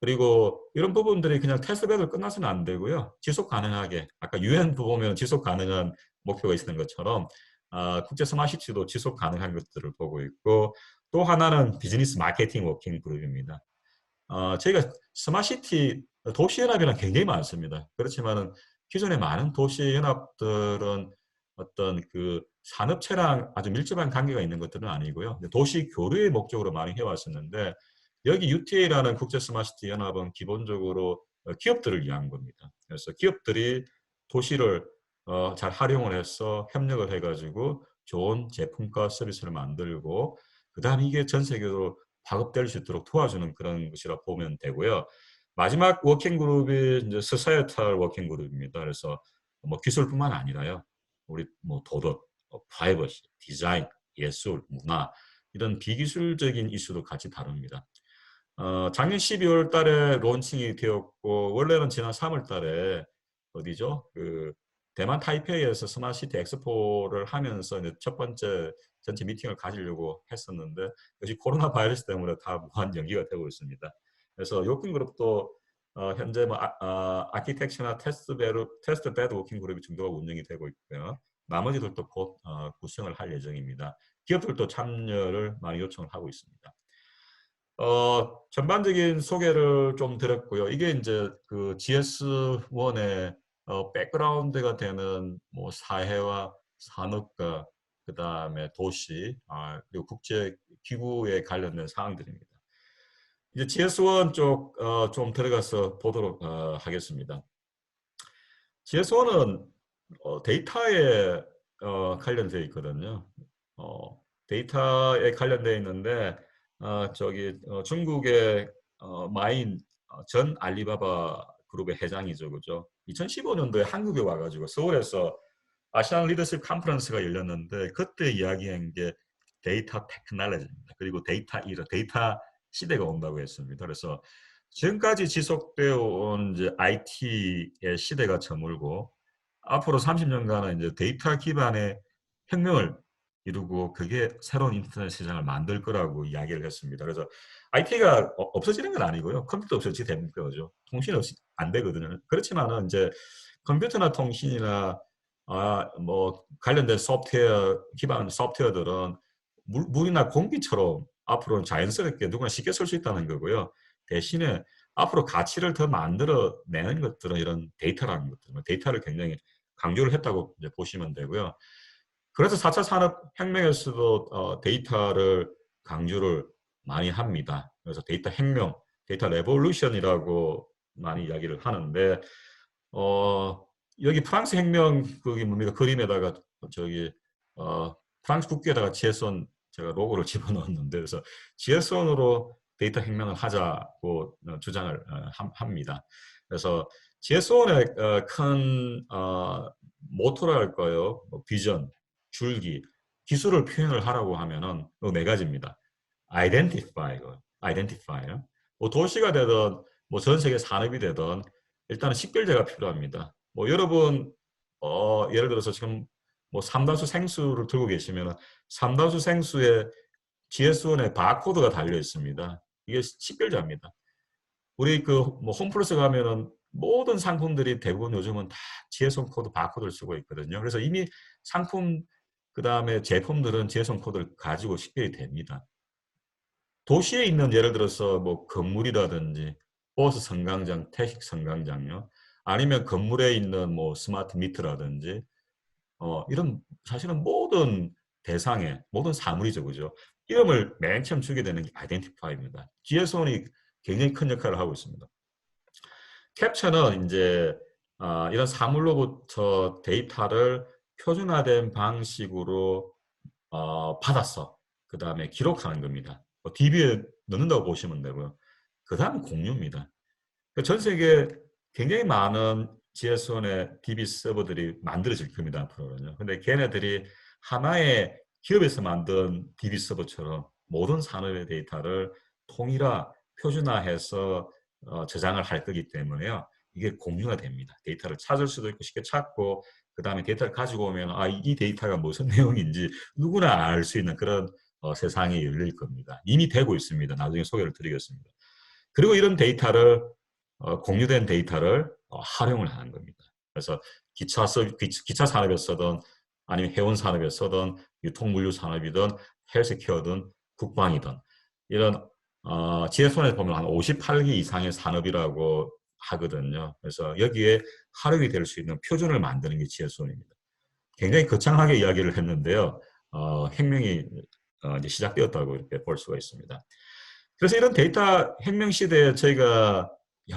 그리고 이런 부분들이 그냥 테스트백을 끝나서는 안 되고요. 지속 가능하게 아까 유엔 보면 지속 가능한 목표가 있는 것처럼 국제 스마트시티도 지속 가능한 것들을 보고 있고 또 하나는 비즈니스 마케팅 워킹 그룹입니다. 저희가 스마트시티 도시연합이랑 굉장히 많습니다. 그렇지만은 기존의 많은 도시연합들은 어떤 그 산업체랑 아주 밀접한 관계가 있는 것들은 아니고요. 도시 교류의 목적으로 많이 해왔었는데 여기 UTA라는 국제 스마트시티 연합은 기본적으로 기업들을 위한 겁니다. 그래서 기업들이 도시를 잘 활용을 해서 협력을 해가지고 좋은 제품과 서비스를 만들고 그다음 이게 전 세계로 파급될 수 있도록 도와주는 그런 것이라 보면 되고요. 마지막 워킹 그룹이 이제 소사이어탈 워킹 그룹입니다. 그래서 뭐 기술뿐만 아니라요. 우리 뭐 도덕, 프라이버시, 디자인, 예술, 문화 이런 비기술적인 이슈도 같이 다룹니다. 작년 12월 달에 론칭이 되었고 원래는 지난 3월 달에 어디죠? 그 대만 타이페이에서 스마트시티 엑스포를 하면서 이제 첫 번째 전체 미팅을 가지려고 했었는데 역시 코로나 바이러스 때문에 다 무한 연기가 되고 있습니다. 그래서 요킹 그룹도 현재 뭐 아키텍처나 테스트 베드 워킹 그룹이 정도가 운영이 되고 있고요. 나머지들도 곧 구성을 할 예정입니다. 기업들도 참여를 많이 요청을 하고 있습니다. 전반적인 소개를 좀 드렸고요. 이게 이제 그 GS1의 백그라운드가 되는 뭐 사회와 산업과 그 다음에 도시, 그리고 국제 기구에 관련된 사항들입니다. 이제 GS1 쪽 좀 들어가서 보도록 하겠습니다. GS1은 데이터에 관련되어 있거든요. 데이터에 관련되어 있는데 저기 중국의 마인 전 알리바바 그룹의 회장이죠, 그죠? 2015년도에 한국에 와가지고 서울에서 아시안 리더십 컨퍼런스가 열렸는데 그때 이야기한 게 데이터 테크놀로지입니다. 그리고 데이터 시대가 온다고 했습니다. 그래서 지금까지 지속되어 온 이제 IT의 시대가 저물고 앞으로 30년간은 이제 데이터 기반의 혁명을 이루고 그게 새로운 인터넷 시장을 만들 거라고 이야기를 했습니다. 그래서 IT가 없어지는 건 아니고요. 컴퓨터 없어지게 됩니까? 그죠? 통신이 없이 안 되거든요. 그렇지만은 이제 컴퓨터나 통신이나 뭐 관련된 소프트웨어 기반 소프트웨어들은 물이나 공기처럼 앞으로는 자연스럽게 누구나 쉽게 쓸 수 있다는 거고요. 대신에 앞으로 가치를 더 만들어내는 것들은 이런 데이터라는 것들, 데이터를 굉장히 강조를 했다고 이제 보시면 되고요. 그래서 4차 산업혁명에서도 데이터를 강조를 많이 합니다. 그래서 데이터 혁명, 데이터 레볼루션이라고 많이 이야기를 하는데 여기 프랑스 혁명 그게 뭡니까 그림에다가 저기 프랑스 국기에다가 지혜선 제가 로고를 집어넣었는데 그래서 지혜선으로 데이터 혁명을 하자고 주장을 합니다. 그래서 지혜선의 큰 모토랄까요? 뭐 비전, 줄기, 기술을 표현을 하라고 하면은 네 가지입니다. identify. 뭐 도시가 되든 뭐 전 세계 산업이 되든 일단은 식별제가 필요합니다. 뭐 여러분 예를 들어서 지금 뭐 삼다수 생수를 들고 계시면 삼다수 생수에 GS1에 바코드가 달려 있습니다. 이게 식별자입니다. 우리 그 뭐 홈플러스 가면은 모든 상품들이 대부분 요즘은 다 GS1 코드 바코드를 쓰고 있거든요. 그래서 이미 상품 그 다음에 제품들은 GS1 코드를 가지고 식별이 됩니다. 도시에 있는 예를 들어서 뭐 건물이라든지 버스 승강장, 택시 승강장요. 아니면 건물에 있는 뭐 스마트 미터라든지 이런 사실은 모든 대상의 모든 사물이죠, 그죠? 이름을 맨 처음 주게 되는 게 아이덴티파이입니다. GSON이 굉장히 큰 역할을 하고 있습니다. 캡처는 이제 이런 사물로부터 데이터를 표준화된 방식으로 받아서 그 다음에 기록하는 겁니다. DB에 넣는다고 보시면 되고요. 그 다음은 공유입니다. 전 세계에 굉장히 많은 GS1의 DB 서버들이 만들어질 겁니다. 앞으로는요. 근데 걔네들이 하나의 기업에서 만든 DB 서버처럼 모든 산업의 데이터를 통일화, 표준화해서 저장을 할 거기 때문에요. 이게 공유가 됩니다. 데이터를 찾을 수도 있고 쉽게 찾고 그 다음에 데이터를 가지고 오면 이 데이터가 무슨 내용인지 누구나 알 수 있는 그런 세상이 열릴 겁니다. 이미 되고 있습니다. 나중에 소개를 드리겠습니다. 그리고 이런 데이터를 공유된 데이터를 활용을 하는 겁니다. 그래서 기차 산업에서든 아니면 해운 산업에서든 유통물류 산업이든 헬스케어든 국방이든 이런 GS1에 보면 한 58개 이상의 산업이라고 하거든요. 그래서 여기에 활용이 될 수 있는 표준을 만드는 게 GS1입니다. 굉장히 거창하게 이야기를 했는데요. 혁명이 이제 시작되었다고 이렇게 볼 수가 있습니다. 그래서 이런 데이터 혁명 시대에 저희가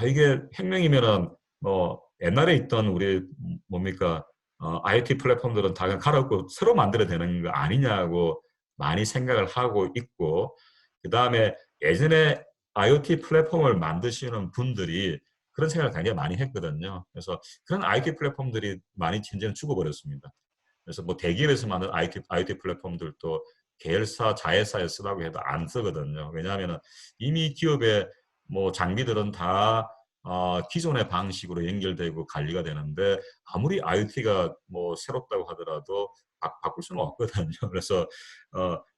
이게 혁명이면은 뭐 옛날에 있던 우리 뭡니까 IoT 플랫폼들은 다 그냥 갈아엎고 새로 만들어야 되는 거 아니냐고 많이 생각을 하고 있고 그 다음에 예전에 IoT 플랫폼을 만드시는 분들이 그런 생각을 굉장히 많이 했거든요. 그래서 그런 IoT 플랫폼들이 많이 현재는 죽어버렸습니다. 그래서 뭐 대기업에서 만든 IoT 플랫폼들도 계열사, 자회사에 쓰라고 해도 안 쓰거든요. 왜냐하면 이미 기업의 뭐 장비들은 다 기존의 방식으로 연결되고 관리가 되는데 아무리 IoT가 뭐 새롭다고 하더라도 바꿀 수는 없거든요. 그래서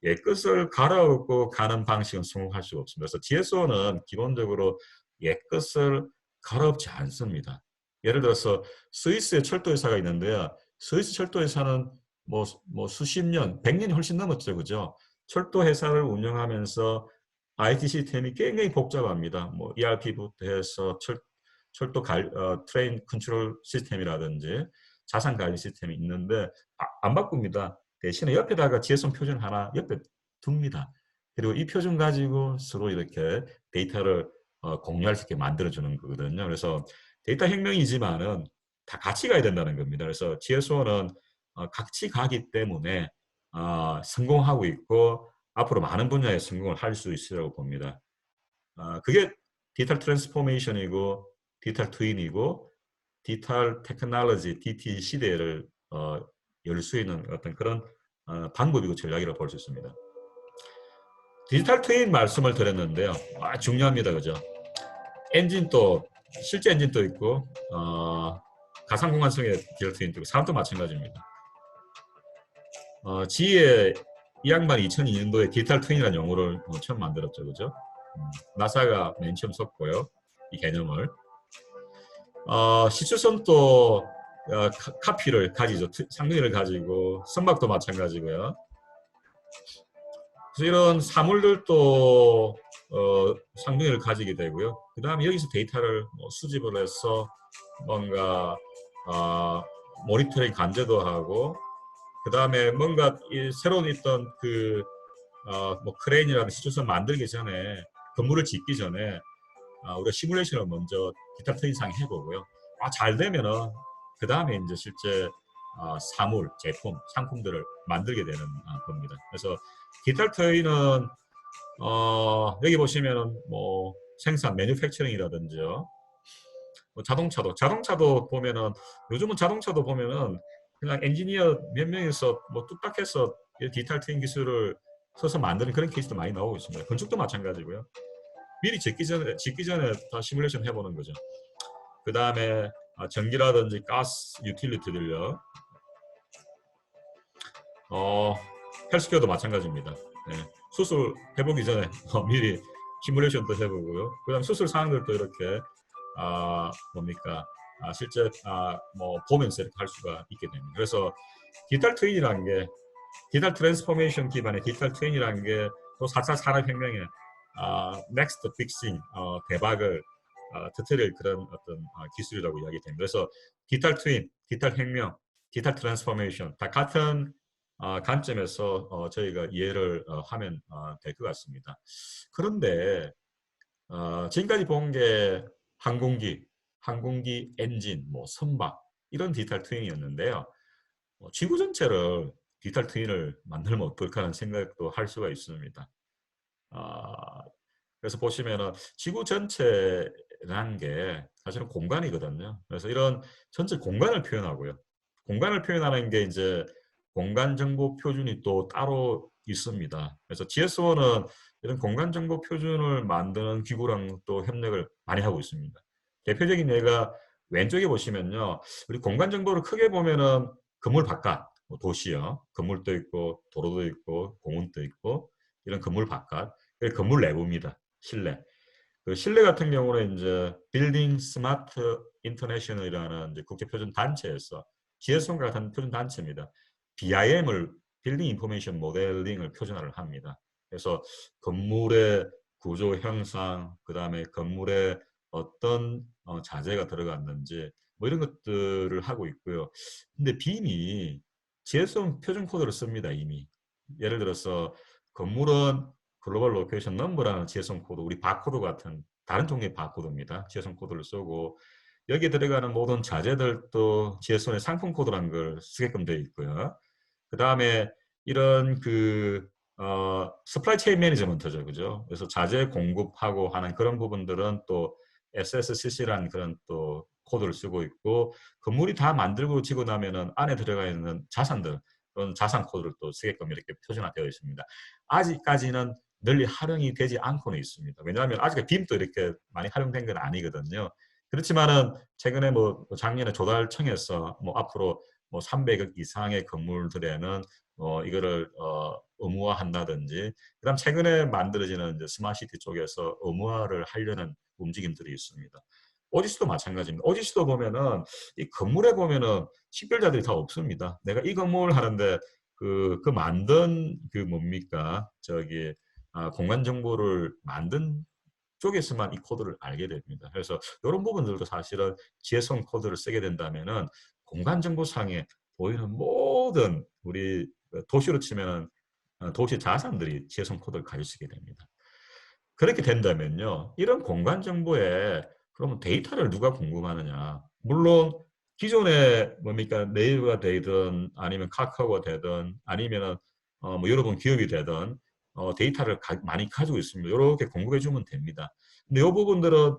옛것을 갈아엎고 가는 방식은 성공할 수가 없습니다. 그래서 GSO는 기본적으로 옛것을 갈아엎지 않습니다. 예를 들어서 스위스의 철도 회사가 있는데요. 스위스 철도 회사는 뭐 수십 년, 100년이 훨씬 넘었죠. 그죠? 철도 회사를 운영하면서 IT 시스템이 굉장히 복잡합니다. 뭐 ERP부터 해서 철도 트레인 컨트롤 시스템이라든지 자산 관리 시스템이 있는데 안 바꿉니다. 대신에 옆에다가 지혜성 표준 하나 옆에 둡니다. 그리고 이 표준 가지고 서로 이렇게 데이터를 공유할 수 있게 만들어주는 거거든요. 그래서 데이터 혁명이지만은 다 같이 가야 된다는 겁니다. 그래서 GS1은 같이 가기 때문에 성공하고 있고 앞으로 많은 분야에 성공을 할 수 있으라고 봅니다. 그게 디지털 트랜스포메이션이고 디지털 트윈이고 디지털 테크놀로지 DT 시대를 열 수 있는 어떤 그런 방법이고 전략이라고 볼 수 있습니다. 디지털 트윈 말씀을 드렸는데요. 중요합니다. 그죠? 엔진도 실제 엔진도 있고 가상공간성의 디지털 트윈도 있고 산업도 마찬가지입니다. 지혜 이 양반이 2002년도에 디지털 트윈이라는 용어를 처음 만들었죠. 그죠? 나사가 맨 처음 썼고요. 이 개념을. 시추선도 카피를 가지죠. 상등이를 가지고 선박도 마찬가지고요. 그래서 이런 사물들도 상등이를 가지게 되고요. 그 다음에 여기서 데이터를 수집을 해서 뭔가 모니터링 관제도 하고 그 다음에 뭔가 이 새로운 있던 뭐 크레인이라든지 시초선 만들기 전에 건물을 짓기 전에 우리가 시뮬레이션을 먼저 기타 트윈상 해보고요. 잘 되면은 그 다음에 이제 실제 사물, 제품, 상품들을 만들게 되는 겁니다. 그래서 기타 트윈은 여기 보시면은 뭐 생산, 매뉴팩처링이라든지요. 뭐 자동차도 보면은 요즘은 자동차도 보면은 그냥 엔지니어 몇 명이서 뭐 뚝딱 해서 디지털 트윈 기술을 써서 만드는 그런 케이스도 많이 나오고 있습니다. 건축도 마찬가지고요. 미리 짓기 전에 다 시뮬레이션 해보는 거죠. 그 다음에 전기라든지 가스 유틸리티들요. 헬스케어도 마찬가지입니다. 네. 수술 해보기 전에 미리 시뮬레이션도 해보고요. 그 다음 수술 사항들도 이렇게 뭡니까 실제 뭐 보면서 이렇게 할 수가 있게 됩니다. 그래서 디지털 트윈이라는 게 디지털 트랜스포메이션 기반의 디지털 트윈이라는 게 또 4차 산업혁명의 넥스트 빅싱 대박을 터뜨릴 그런 어떤 기술이라고 이야기됩니다. 그래서 디지털 트윈, 디지털 혁명, 디지털 트랜스포메이션 다 같은 관점에서 저희가 이해를 하면 될 것 같습니다. 그런데 지금까지 본 게 항공기 엔진, 뭐 선박 이런 디지털 트윈이었는데요. 지구 전체를 디지털 트윈을 만들면 어떨까 하는 생각도 할 수가 있습니다. 그래서 보시면은 지구 전체라는 게 사실은 공간이거든요. 그래서 이런 전체 공간을 표현하고요. 공간을 표현하는 게 이제 공간 정보 표준이 또 따로 있습니다. 그래서 GS1은 이런 공간 정보 표준을 만드는 기구랑 또 협력을 많이 하고 있습니다. 대표적인 예가 왼쪽에 보시면요. 우리 공간 정보를 크게 보면은 건물 바깥, 뭐 도시요. 건물도 있고 도로도 있고 공원도 있고 이런 건물 바깥, 건물 내부입니다. 실내. 그 실내 같은 경우는 이제 빌딩 스마트 인터내셔널이라는 이제 국제 표준 단체에서 GS1과 같은 표준 단체입니다. BIM을 빌딩 인포메이션 모델링을 표준화를 합니다. 그래서 건물의 구조 형상, 그 다음에 건물에 어떤 자재가 들어갔는지 뭐 이런 것들을 하고 있고요. 근데 빔이 GS1 표준 코드를 씁니다, 이미. 예를 들어서 건물은 글로벌 로케이션 넘버라는 GSM 코드, 우리 바코드 같은 다른 종류의 바코드입니다. GSM 코드를 쓰고 여기에 들어가는 모든 자재들도 GSM의 상품 코드라는 걸 쓰게끔 되어 있고요. 그 다음에 이런 서플라이 체인 매니지먼트죠, 그죠? 그래서 자재 공급하고 하는 그런 부분들은 또 SSCC라는 그런 또 코드를 쓰고 있고 건물이 다 만들고 지고 나면은 안에 들어가 있는 자산들 그런 자산 코드를 또 쓰게끔 이렇게 표준화되어 있습니다. 아직까지는 널리 활용이 되지 않고는 있습니다. 왜냐하면 아직 빔도 이렇게 많이 활용된 건 아니거든요. 그렇지만은 최근에 뭐 작년에 조달청에서 뭐 앞으로 뭐 300억 이상의 건물들에는 이거를 의무화한다든지 그다음 최근에 만들어지는 이제 스마트시티 쪽에서 의무화를 하려는 움직임들이 있습니다. 오지시도 마찬가지입니다. 오지시도 보면은 이 건물에 보면은 식별자들이 다 없습니다. 내가 이 건물 하는데 그 만든 뭡니까 저기 공간 정보를 만든 쪽에서만 이 코드를 알게 됩니다. 그래서 이런 부분들도 사실은 지혜성 코드를 쓰게 된다면은 공간 정보상에 보이는 모든 우리 도시로 치면 도시 자산들이 지혜성 코드를 가지고 있게 됩니다. 그렇게 된다면요. 이런 공간 정보에 그러면 데이터를 누가 공급하느냐. 물론 기존에 뭡니까 네이버가 되든 아니면 카카오가 되든 아니면은 뭐 여러분 기업이 되든 데이터를 많이 가지고 있습니다. 이렇게 공급해 주면 됩니다. 근데 이 부분들은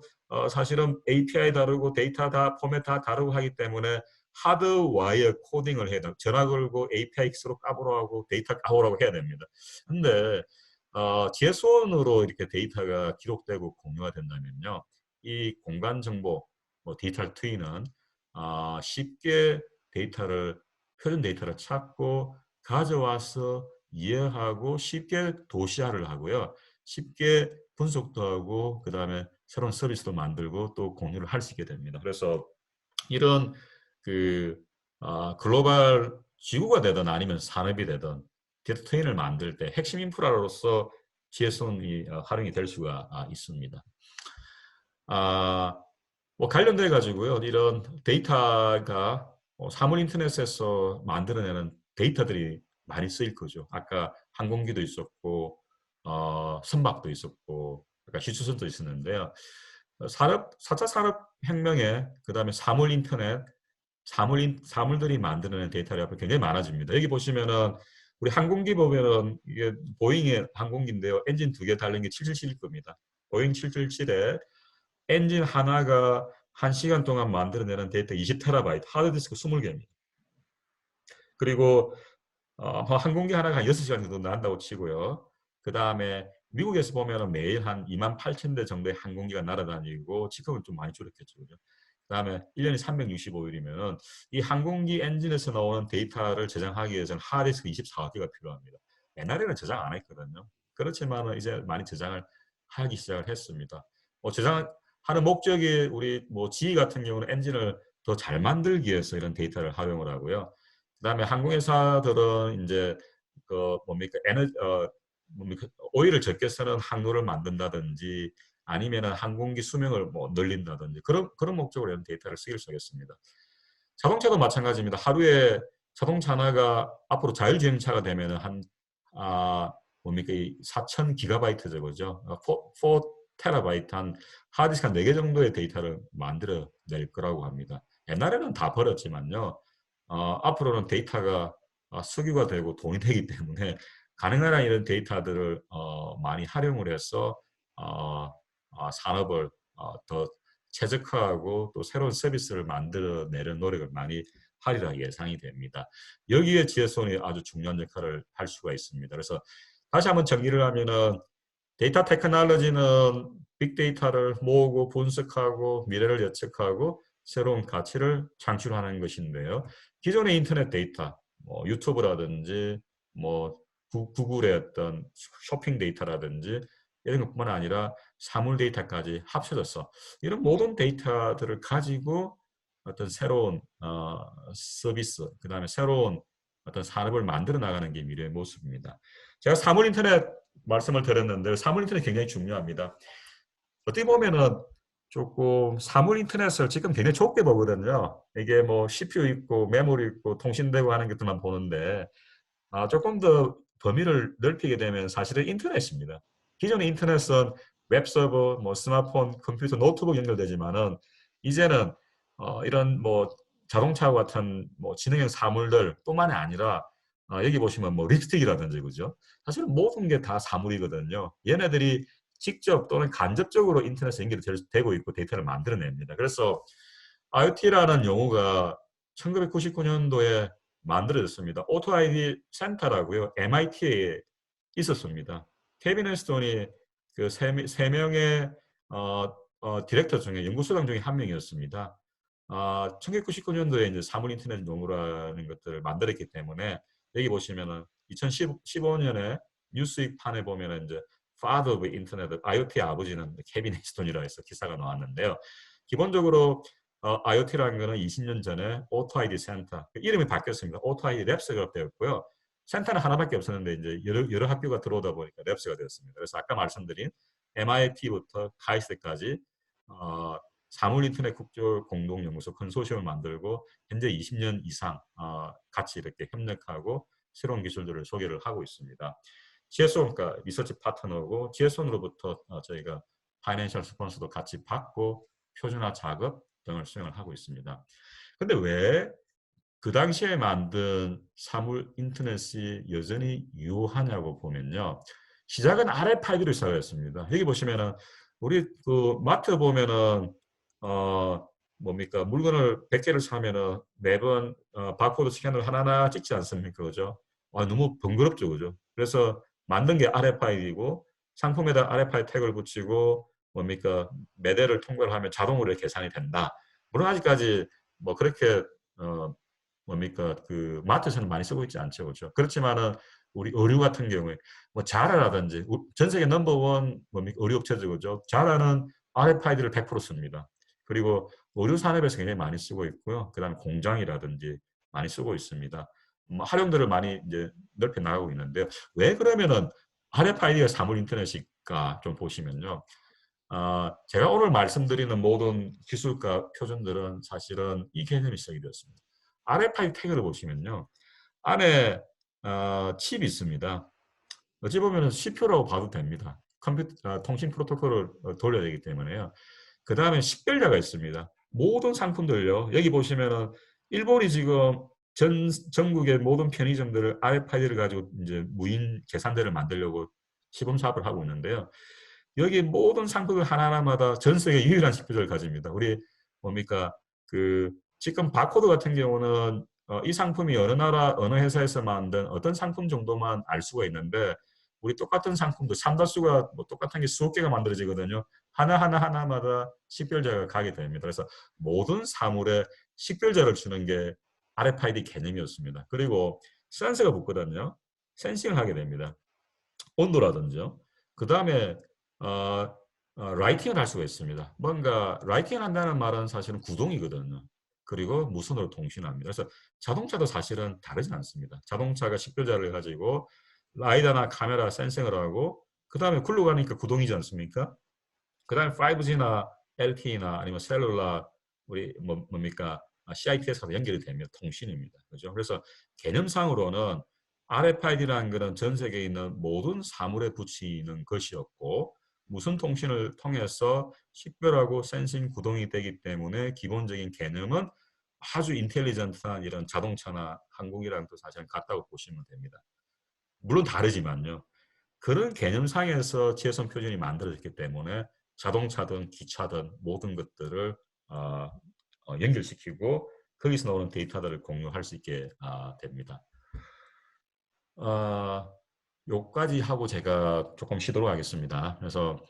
사실은 API 다르고 데이터 다 포맷 다 다르고 하기 때문에 하드와이어 코딩을 해야 돼요. 전화 걸고 APIX로 까보라고 데이터 까보라고 해야 됩니다. 근데 GS1으로 이렇게 데이터가 기록되고 공유가 된다면요. 이 공간 정보, 뭐 디지털 트윈은 쉽게 표준 데이터를 찾고 가져와서 이해하고 쉽게 도시화를 하고요. 쉽게 분석도 하고 그 다음에 새로운 서비스도 만들고 또 공유를 할 수 있게 됩니다. 그래서 이런 그 글로벌 지구가 되든 아니면 산업이 되든 디지털 트윈을 만들 때 핵심 인프라로서 GSON이 활용이 될 수가 있습니다. 뭐 관련돼 가지고요. 이런 데이터가 사물 인터넷에서 만들어내는 데이터들이 많이 쓰일 거죠. 아까 항공기도 있었고 선박도 있었고 아까 희추선도 있었는데요. 4차 산업혁명에 그다음에 사물 인터넷, 사물들이 만드는 데이터를 앞으로 굉장히 많아집니다. 여기 보시면은 우리 항공기 보면은 이게 보잉의 항공기인데요. 엔진 2개 달린 게 777일 겁니다. 보잉 777에 엔진 하나가 1시간 동안 만들어내는 데이터 20테라바이트, 하드디스크 20개입니다. 그리고 항공기 하나가 한 6시간 정도 난다고 치고요. 그 다음에 미국에서 보면 매일 한 28,000대 정도의 항공기가 날아다니고 지금은 좀 많이 줄었겠죠. 그죠? 그 다음에 1년이 365일이면 이 항공기 엔진에서 나오는 데이터를 저장하기 위해서는 하드디스크 24개가 필요합니다. 옛날에는 저장 안 했거든요. 그렇지만 이제 많이 저장을 하기 시작을 했습니다. 저장하는 목적이 우리 뭐 GE 같은 경우는 엔진을 더 잘 만들기 위해서 이런 데이터를 활용을 하고요. 그다음에 항공회사들은 이제 그 뭡니까 뭡니까 오일을 적게 쓰는 항로를 만든다든지 아니면은 항공기 수명을 뭐 늘린다든지 그런 목적으로 이런 데이터를 쓰기를 쓰겠습니다. 자동차도 마찬가지입니다. 하루에 자동차 하나가 앞으로 자율주행차가 되면은 한 뭡니까 이 4,000 기가바이트죠, 그죠? 4 테라바이트 한 하드디스크 한 4개 정도의 데이터를 만들어낼 거라고 합니다. 옛날에는 다 버렸지만요. 앞으로는 데이터가 수규가 되고 돈이 되기 때문에 가능한 이런 데이터들을 많이 활용을 해서 산업을 더 최적화하고 또 새로운 서비스를 만들어내는 노력을 많이 하리라 예상이 됩니다. 여기에 지혜손이 아주 중요한 역할을 할 수가 있습니다. 그래서 다시 한번 정리를 하면은 데이터 테크놀로지는 빅데이터를 모으고 분석하고 미래를 예측하고 새로운 가치를 창출하는 것인데요. 기존의 인터넷 데이터, 뭐 유튜브라든지 뭐 구글의 어떤 쇼핑 데이터라든지 이런 것뿐만 아니라 사물 데이터까지 합쳐져서 이런 모든 데이터들을 가지고 어떤 새로운 서비스, 그 다음에 새로운 어떤 산업을 만들어 나가는 게 미래의 모습입니다. 제가 사물 인터넷 말씀을 드렸는데 사물 인터넷 굉장히 중요합니다. 어떻게 보면은 조금 사물 인터넷을 지금 굉장히 좁게 보거든요. 이게 뭐 CPU 있고 메모리 있고 통신되고 하는 것들만 보는데 조금 더 범위를 넓히게 되면 사실은 인터넷입니다. 기존의 인터넷은 웹서버, 뭐 스마트폰, 컴퓨터, 노트북 연결되지만은 이제는 이런 뭐 자동차 같은 뭐 지능형 사물들 뿐만이 아니라 여기 보시면 뭐 립스틱이라든지 그죠? 사실 모든 게 다 사물이거든요. 얘네들이 직접 또는 간접적으로 인터넷에 연결되고 있고 데이터를 만들어냅니다. 그래서 IoT라는 용어가 1999년도에 만들어졌습니다. 오토 아이디 센터라고요. MIT에 있었습니다. 케빈 웨스톤이 그 세 명의 디렉터 중에 연구소장 중에 한 명이었습니다. 1999년도에 이제 사물 인터넷 용어라는 것들을 만들었기 때문에 여기 보시면은 2015년에 뉴스윅 판에 보면은 이제 Father of Internet, IoT 아버지는 케빈 웨스톤이라 해서 기사가 나왔는데요. 기본적으로 IoT라는 거는 20년 전에 오토 아이디 센터 이름이 바뀌었습니다. 오토 아이디 랩스가 되었고요. 센터는 하나밖에 없었는데 이제 여러 학교가 들어오다 보니까 랩스가 되었습니다. 그래서 아까 말씀드린 MIT부터 카이스트까지 사물 인터넷 국제 공동연구소 컨소시엄을 만들고 현재 20년 이상 같이 이렇게 협력하고 새로운 기술들을 소개를 하고 있습니다. GSO, 그러니까 리서치 파트너고 GSO로부터 저희가 파이낸셜 스폰서도 같이 받고 표준화 작업 등을 수행을 하고 있습니다. 근데 왜 그 당시에 만든 사물 인터넷이 여전히 유효하냐고 보면요. 시작은 RFID로 시작했습니다. 여기 보시면은 우리 그 마트 보면은 뭡니까 물건을 100개를 사면은 매번 바코드 스캔을 하나하나 찍지 않습니까? 그죠? 너무 번거롭죠. 그죠? 그래서 만든 게 RFID고 상품에다 RFID 태그를 붙이고 뭡니까 매대를 통과를 하면 자동으로 계산이 된다. 물론 아직까지 뭐 그렇게 뭡니까 그 마트에서는 많이 쓰고 있지 않죠, 그렇죠? 그렇지만은 우리 의류 같은 경우에 뭐 자라라든지 전 세계 넘버원 뭡니까 의류 업체죠, 그죠? 자라는 RFID를 100% 씁니다. 그리고 의류 산업에서 굉장히 많이 쓰고 있고요. 그다음에 공장이라든지 많이 쓰고 있습니다. 활용들을 많이 이제 넓혀 나가고 있는데요. 왜 그러면은 RFID가 사물 인터넷일까 좀 보시면요. 제가 오늘 말씀드리는 모든 기술과 표준들은 사실은 이 개념이 시작이 되었습니다. RFID 태그를 보시면요. 안에 칩이 있습니다. 어찌 보면 CPU라고 봐도 됩니다. 통신 프로토콜을 돌려야 되기 때문에요. 그 다음에 식별자가 있습니다. 모든 상품들요. 여기 보시면은 일본이 지금 전국의 모든 편의점들을 RFID를 가지고 이제 무인 계산대를 만들려고 시범 사업을 하고 있는데요. 여기 모든 상품을 하나하나마다 전 세계 유일한 식별자를 가집니다. 우리 뭡니까 그 지금 바코드 같은 경우는 이 상품이 어느 나라 어느 회사에서 만든 어떤 상품 정도만 알 수가 있는데 우리 똑같은 상품도 삼다수가 뭐 똑같은 게 수억 개가 만들어지거든요. 하나하나마다 식별자가 가게 됩니다. 그래서 모든 사물에 식별자를 주는 게 RFID 개념이었습니다. 그리고 센서가 붙거든요. 센싱을 하게 됩니다. 온도라든지요. 그 다음에 어, 라이팅을 할 수가 있습니다. 뭔가 라이팅을 한다는 말은 사실은 구동이거든요. 그리고 무선으로 통신합니다. 그래서 자동차도 사실은 다르지 않습니다. 자동차가 식별자를 가지고 라이다나 카메라 센싱을 하고 그 다음에 굴러가니까 구동이지 않습니까? 그 다음에 5G나 LTE나 아니면 셀룰라 우리 뭡니까 CITS하고 연결이 되면 통신입니다. 그죠? 그래서 개념상으로는 RFID라는 것은 전 세계에 있는 모든 사물에 붙이는 것이었고 무선 통신을 통해서 식별하고 센싱 구동이 되기 때문에 기본적인 개념은 아주 인텔리전트한 이런 자동차나 항공이랑 또 사실 같다고 보시면 됩니다. 물론 다르지만요. 그런 개념상에서 지혜선 표준이 만들어졌기 때문에 자동차든 기차든 모든 것들을 어, 연결시키고 거기서 나오는 데이터들을 공유할 수 있게 됩니다. 요까지 하고 제가 조금 쉬도록 하겠습니다. 그래서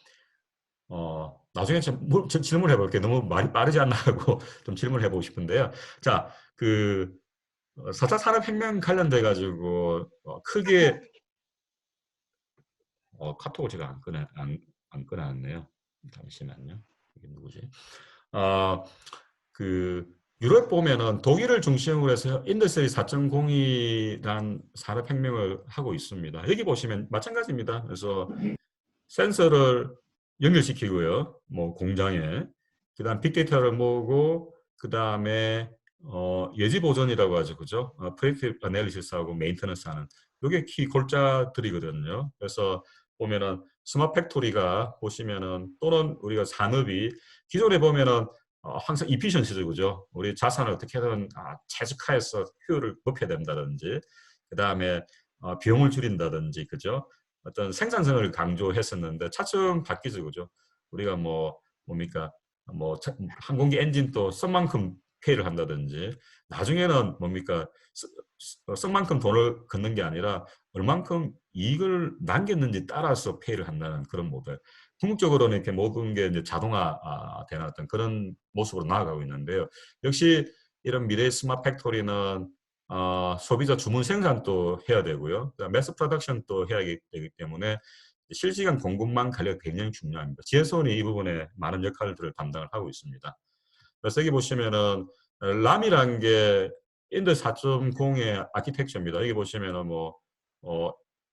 나중에 질문해 볼게요. 너무 말이 빠르지 않나 하고 좀 질문해 보고 싶은데요. 자, 4차 산업혁명 관련돼 가지고 크게 카톡을 제가 안 꺼놨네요. 잠시만요. 이게 누구지? 어, 그 유럽 보면은 독일을 중심으로 해서 인더스트리 4.0이란 산업혁명을 하고 있습니다. 여기 보시면 마찬가지입니다. 그래서 센서를 연결시키고요. 뭐 공장에 그다음 빅데이터를 모으고 그다음에 예지 보전이라고 하죠. 그죠? 프레딕티브 애널리시스하고 메인터넌스 하는 이게 키 골자들이거든요. 그래서 보면은 스마트 팩토리가 보시면은 또는 우리가 산업이 기존에 보면은 항상 이피션시죠. 그죠? 우리 자산을 어떻게든 최적화해서 효율을 높여야 된다든지 그다음에 비용을 줄인다든지 그죠? 어떤 생산성을 강조했었는데 차츰 바뀌죠, 그죠? 우리가 뭡니까? 항공기 엔진도 쓴 만큼 페이를 한다든지 나중에는 뭡니까? 쓴 만큼 돈을 걷는 게 아니라 얼만큼 이익을 남겼는지 따라서 페이를 한다는 그런 모델. 궁극적으로는 이렇게 모든 게 이제 자동화 되는 어떤 그런 모습으로 나아가고 있는데요. 역시 이런 미래의 스마트 팩토리는 소비자 주문 생산도 해야 되고요. 매스 프로덕션도 해야 되기 때문에 실시간 공급망 관리가 굉장히 중요합니다. 지혜소은이 이 부분에 많은 역할들을 담당을 하고 있습니다. 그래서 여기 보시면은 람이라는 게 인드 4.0의 아키텍처입니다. 여기 보시면은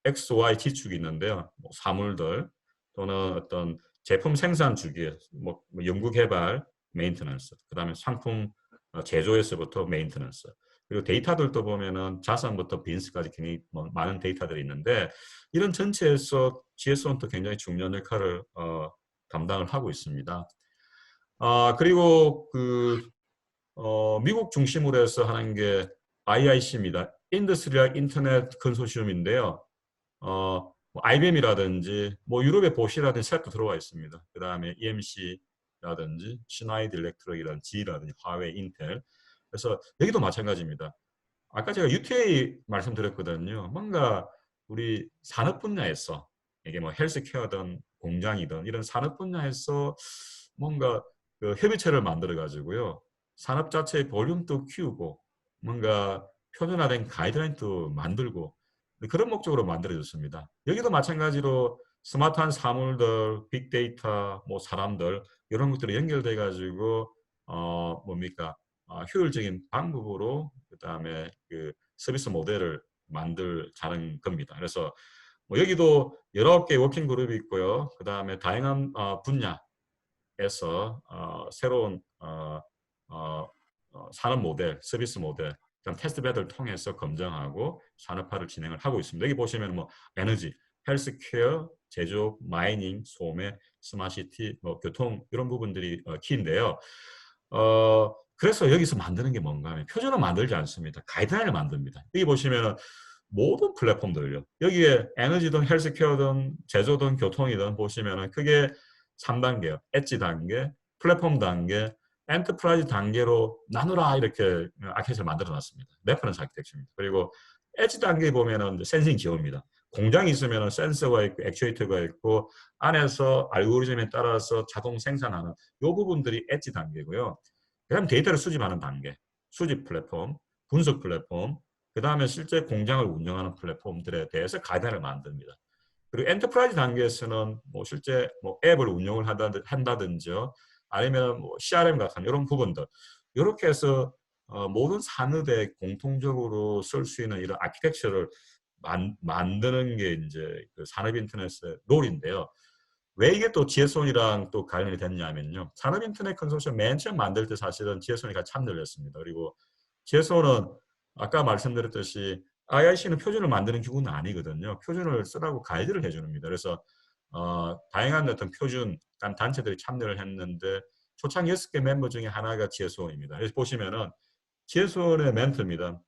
X, Y 지축이 있는데요. 사물들 또는 어떤 제품 생산 주기, 연구 개발, 메인테넌스, 그다음에 상품 제조에서부터 메인테넌스. 그리고 데이터들도 보면은 자산부터 빈스까지 굉장히 많은 데이터들이 있는데 이런 전체에서 GS1도 굉장히 중요한 역할을 담당을 하고 있습니다. 그리고 미국 중심으로 해서 하는 게 IIC입니다. 인더스트리얼 인터넷 컨소시엄인데요. IBM이라든지 유럽의 보시라든지 셋도 들어와 있습니다. 그 다음에 EMC라든지 시나이드 일렉트릭이라든지 G라든지 화웨이, 인텔. 그래서 여기도 마찬가지입니다. 아까 제가 UTA 말씀드렸거든요. 뭔가 우리 산업 분야에서 이게 헬스케어든 공장이든 이런 산업 분야에서 뭔가 협의체를 만들어 가지고요. 산업 자체의 볼륨도 키우고 뭔가 표준화된 가이드라인도 만들고 그런 목적으로 만들어졌습니다. 여기도 마찬가지로 스마트한 사물들, 빅데이터, 사람들 이런 것들이 연결돼 가지고 뭡니까 효율적인 방법으로 그다음에 서비스 모델을 만들자는 겁니다. 그래서 여기도 여러 개 워킹 그룹이 있고요. 그다음에 다양한 분야에서 새로운 산업 모델, 서비스 모델 그다음 테스트베드를 통해서 검증하고 산업화를 진행을 하고 있습니다. 여기 보시면 뭐 에너지, 헬스케어, 제조업, 마이닝, 소매, 스마트시티, 뭐 교통 이런 부분들이 키인데요. 그래서 여기서 만드는 게 뭔가 하면 표준을 만들지 않습니다. 가이드라인을 만듭니다. 여기 보시면은 모든 플랫폼들요. 여기에 에너지든 헬스케어든 제조든 교통이든 보시면은 크게 3단계요. 엣지 단계, 플랫폼 단계, 엔터프라이즈 단계로 나누라 이렇게 아켓을 만들어 놨습니다. 레퍼런스 아키텍처입니다. 그리고 엣지 단계에 보면은 센싱 기호입니다. 공장이 있으면 센서가 있고 액추에이터가 있고 안에서 알고리즘에 따라서 자동 생산하는 이 부분들이 엣지 단계고요. 그다음 데이터를 수집하는 단계, 수집 플랫폼, 분석 플랫폼, 그 다음에 실제 공장을 운영하는 플랫폼들에 대해서 가이드를 만듭니다. 그리고 엔터프라이즈 단계에서는 뭐 실제 뭐 앱을 운영을 한다든지 아니면 뭐 CRM 같은 이런 부분들 이렇게 해서 모든 산업에 공통적으로 쓸 수 있는 이런 아키텍처를 만드는 게 이제 그 산업 인터넷의 롤인데요. 왜 이게 또 지혜손이랑 또 관련이 됐냐면요. 산업인터넷 컨소시엄 맨 처음 만들 때 사실은 지혜손이 같이 참여를 했습니다. 그리고 지혜손은 아까 말씀드렸듯이 IIC는 표준을 만드는 기구는 아니거든요. 표준을 쓰라고 가이드를 해줍니다. 그래서 다양한 어떤 표준 단체들이 참여를 했는데 초창 6개 멤버 중에 하나가 지혜손입니다. 그래서 보시면은 지혜손의 멘트입니다.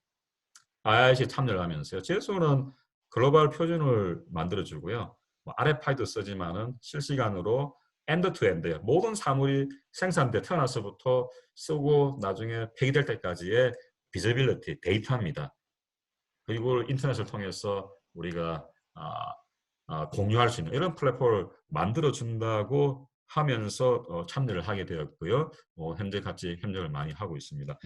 IIC 참여를 하면서요. 제소는 글로벌 표준을 만들어주고요. 뭐 RFI도 쓰지만은 실시간으로 엔드 투 엔드요. 모든 사물이 생산돼 태어나서부터 쓰고 나중에 폐기될 때까지의 비저빌리티 데이터입니다. 그리고 인터넷을 통해서 우리가 공유할 수 있는 이런 플랫폼을 만들어 준다고 하면서 참여를 하게 되었고요. 현재 같이 협력을 많이 하고 있습니다.